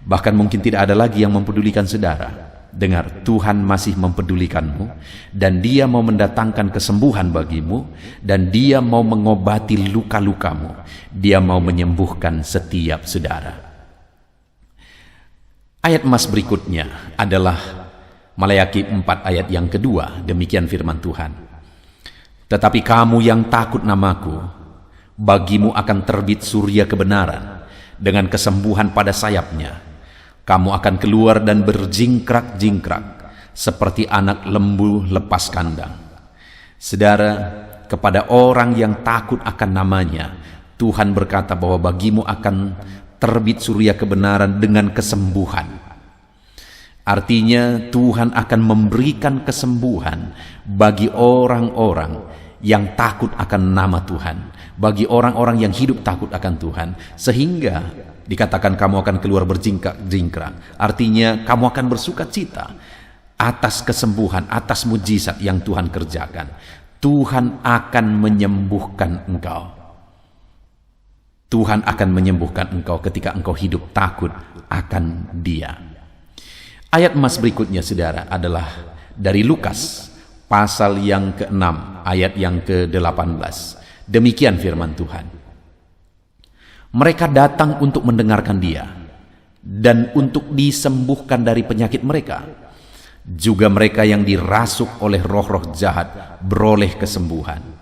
S2: bahkan mungkin tidak ada lagi yang mempedulikan saudara. Dengar, Tuhan masih mempedulikanmu dan Dia mau mendatangkan kesembuhan bagimu dan Dia mau mengobati luka-lukamu. Dia mau menyembuhkan setiap saudara. Ayat emas berikutnya adalah Malayaki 4 ayat yang kedua. Demikian firman Tuhan. Tetapi kamu yang takut namaku, bagimu akan terbit surya kebenaran dengan kesembuhan pada sayapnya. Kamu akan keluar dan berjingkrak-jingkrak seperti anak lembu lepas kandang. Saudara, kepada orang yang takut akan namanya, Tuhan berkata bahwa bagimu akan terbit surya kebenaran dengan kesembuhan. Artinya Tuhan akan memberikan kesembuhan bagi orang-orang yang takut akan nama Tuhan, bagi orang-orang yang hidup takut akan Tuhan, sehingga dikatakan kamu akan keluar berjingkrak-jingkrak. Artinya kamu akan bersuka cita atas kesembuhan, atas mujizat yang Tuhan kerjakan. Tuhan akan menyembuhkan engkau. Tuhan akan menyembuhkan engkau ketika engkau hidup takut akan Dia. Ayat emas berikutnya saudara adalah dari Lukas pasal yang ke-6 ayat yang ke-18. Demikian firman Tuhan. Mereka datang untuk mendengarkan Dia dan untuk disembuhkan dari penyakit mereka. Juga mereka yang dirasuk oleh roh-roh jahat beroleh kesembuhan.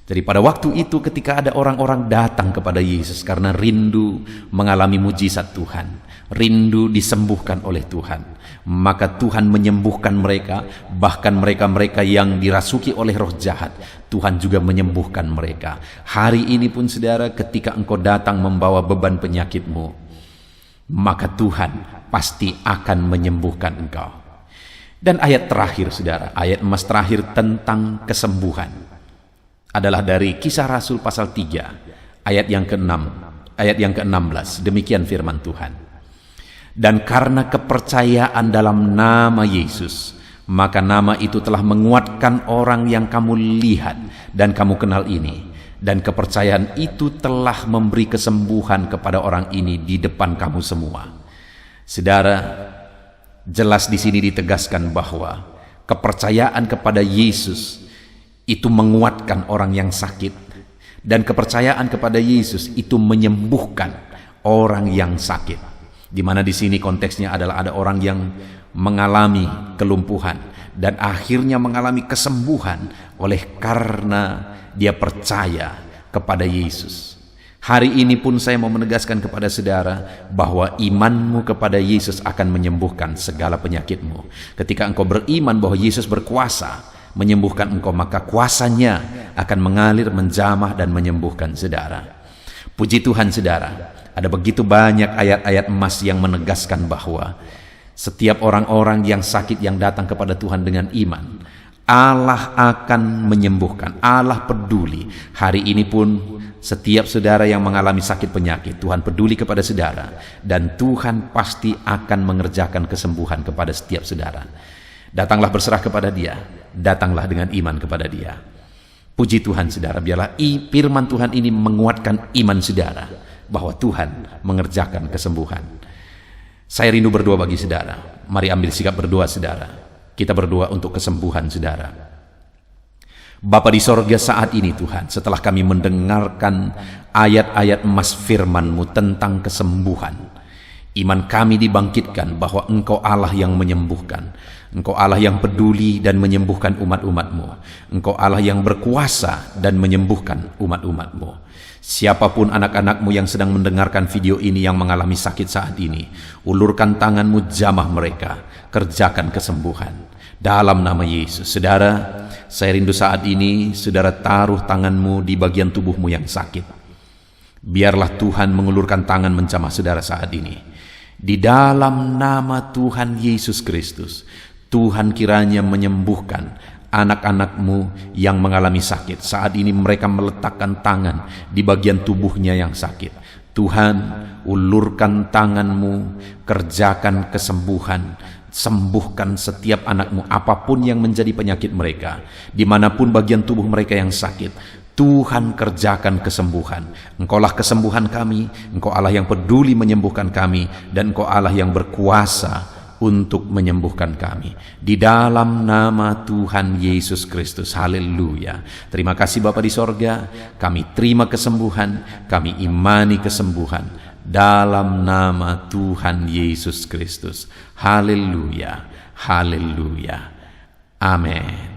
S2: Jadi pada waktu itu ketika ada orang-orang datang kepada Yesus karena rindu mengalami mujizat Tuhan, rindu disembuhkan oleh Tuhan, maka Tuhan menyembuhkan mereka. Bahkan mereka-mereka yang dirasuki oleh roh jahat, Tuhan juga menyembuhkan mereka. Hari ini pun saudara, ketika engkau datang membawa beban penyakitmu, maka Tuhan pasti akan menyembuhkan engkau. Dan ayat terakhir saudara, ayat emas terakhir tentang kesembuhan adalah dari Kisah Rasul pasal 3 ayat yang ke-6 ayat yang ke-16. Demikian firman Tuhan. Dan karena kepercayaan dalam nama Yesus, maka nama itu telah menguatkan orang yang kamu lihat dan kamu kenal ini, dan kepercayaan itu telah memberi kesembuhan kepada orang ini di depan kamu semua. Saudara, jelas di sini ditegaskan bahwa kepercayaan kepada Yesus itu menguatkan orang yang sakit, dan kepercayaan kepada Yesus itu menyembuhkan orang yang sakit. Di mana di sini konteksnya adalah ada orang yang mengalami kelumpuhan dan akhirnya mengalami kesembuhan oleh karena dia percaya kepada Yesus. Hari ini pun saya mau menegaskan kepada saudara bahwa imanmu kepada Yesus akan menyembuhkan segala penyakitmu. Ketika engkau beriman bahwa Yesus berkuasa menyembuhkan engkau, maka kuasanya akan mengalir, menjamah dan menyembuhkan saudara. Puji Tuhan saudara, ada begitu banyak ayat-ayat emas yang menegaskan bahwa setiap orang-orang yang sakit yang datang kepada Tuhan dengan iman, Allah akan menyembuhkan. Allah peduli. Hari ini pun setiap saudara yang mengalami sakit penyakit, Tuhan peduli kepada saudara, dan Tuhan pasti akan mengerjakan kesembuhan kepada setiap saudara. Datanglah berserah kepada Dia, datanglah dengan iman kepada Dia. Puji Tuhan saudara, biarlah firman Tuhan ini menguatkan iman saudara bahwa Tuhan mengerjakan kesembuhan. Saya rindu berdoa bagi saudara. Mari ambil sikap berdoa saudara. Kita berdoa untuk kesembuhan saudara. Bapa di sorga, saat ini Tuhan, setelah kami mendengarkan ayat-ayat emas firman-Mu tentang kesembuhan, iman kami dibangkitkan bahwa Engkau Allah yang menyembuhkan. Engkau Allah yang peduli dan menyembuhkan umat-umat-Mu. Engkau Allah yang berkuasa dan menyembuhkan umat-umat-Mu. Siapapun anak-anak-Mu yang sedang mendengarkan video ini yang mengalami sakit saat ini, ulurkan tangan-Mu, jamah mereka, kerjakan kesembuhan dalam nama Yesus. Saudara,
S1: saya rindu saat ini saudara taruh tanganmu di bagian tubuhmu yang sakit. Biarlah Tuhan mengulurkan tangan menjamah saudara saat ini. Di dalam nama Tuhan Yesus Kristus, Tuhan kiranya menyembuhkan anak-anakmu yang mengalami sakit. Saat ini mereka meletakkan tangan di bagian tubuhnya yang sakit. Tuhan, ulurkan tanganmu, kerjakan kesembuhan, sembuhkan setiap anakmu apapun yang menjadi penyakit mereka, dimanapun bagian tubuh mereka yang sakit. Tuhan, kerjakan kesembuhan. Engkaulah kesembuhan kami, Engkau Allah yang peduli menyembuhkan kami, dan Engkau Allah yang berkuasa untuk menyembuhkan kami. Di dalam nama Tuhan Yesus Kristus. Haleluya. Terima kasih Bapa di sorga. Kami terima kesembuhan, kami imani kesembuhan dalam nama Tuhan Yesus Kristus. Haleluya. Haleluya. Amin.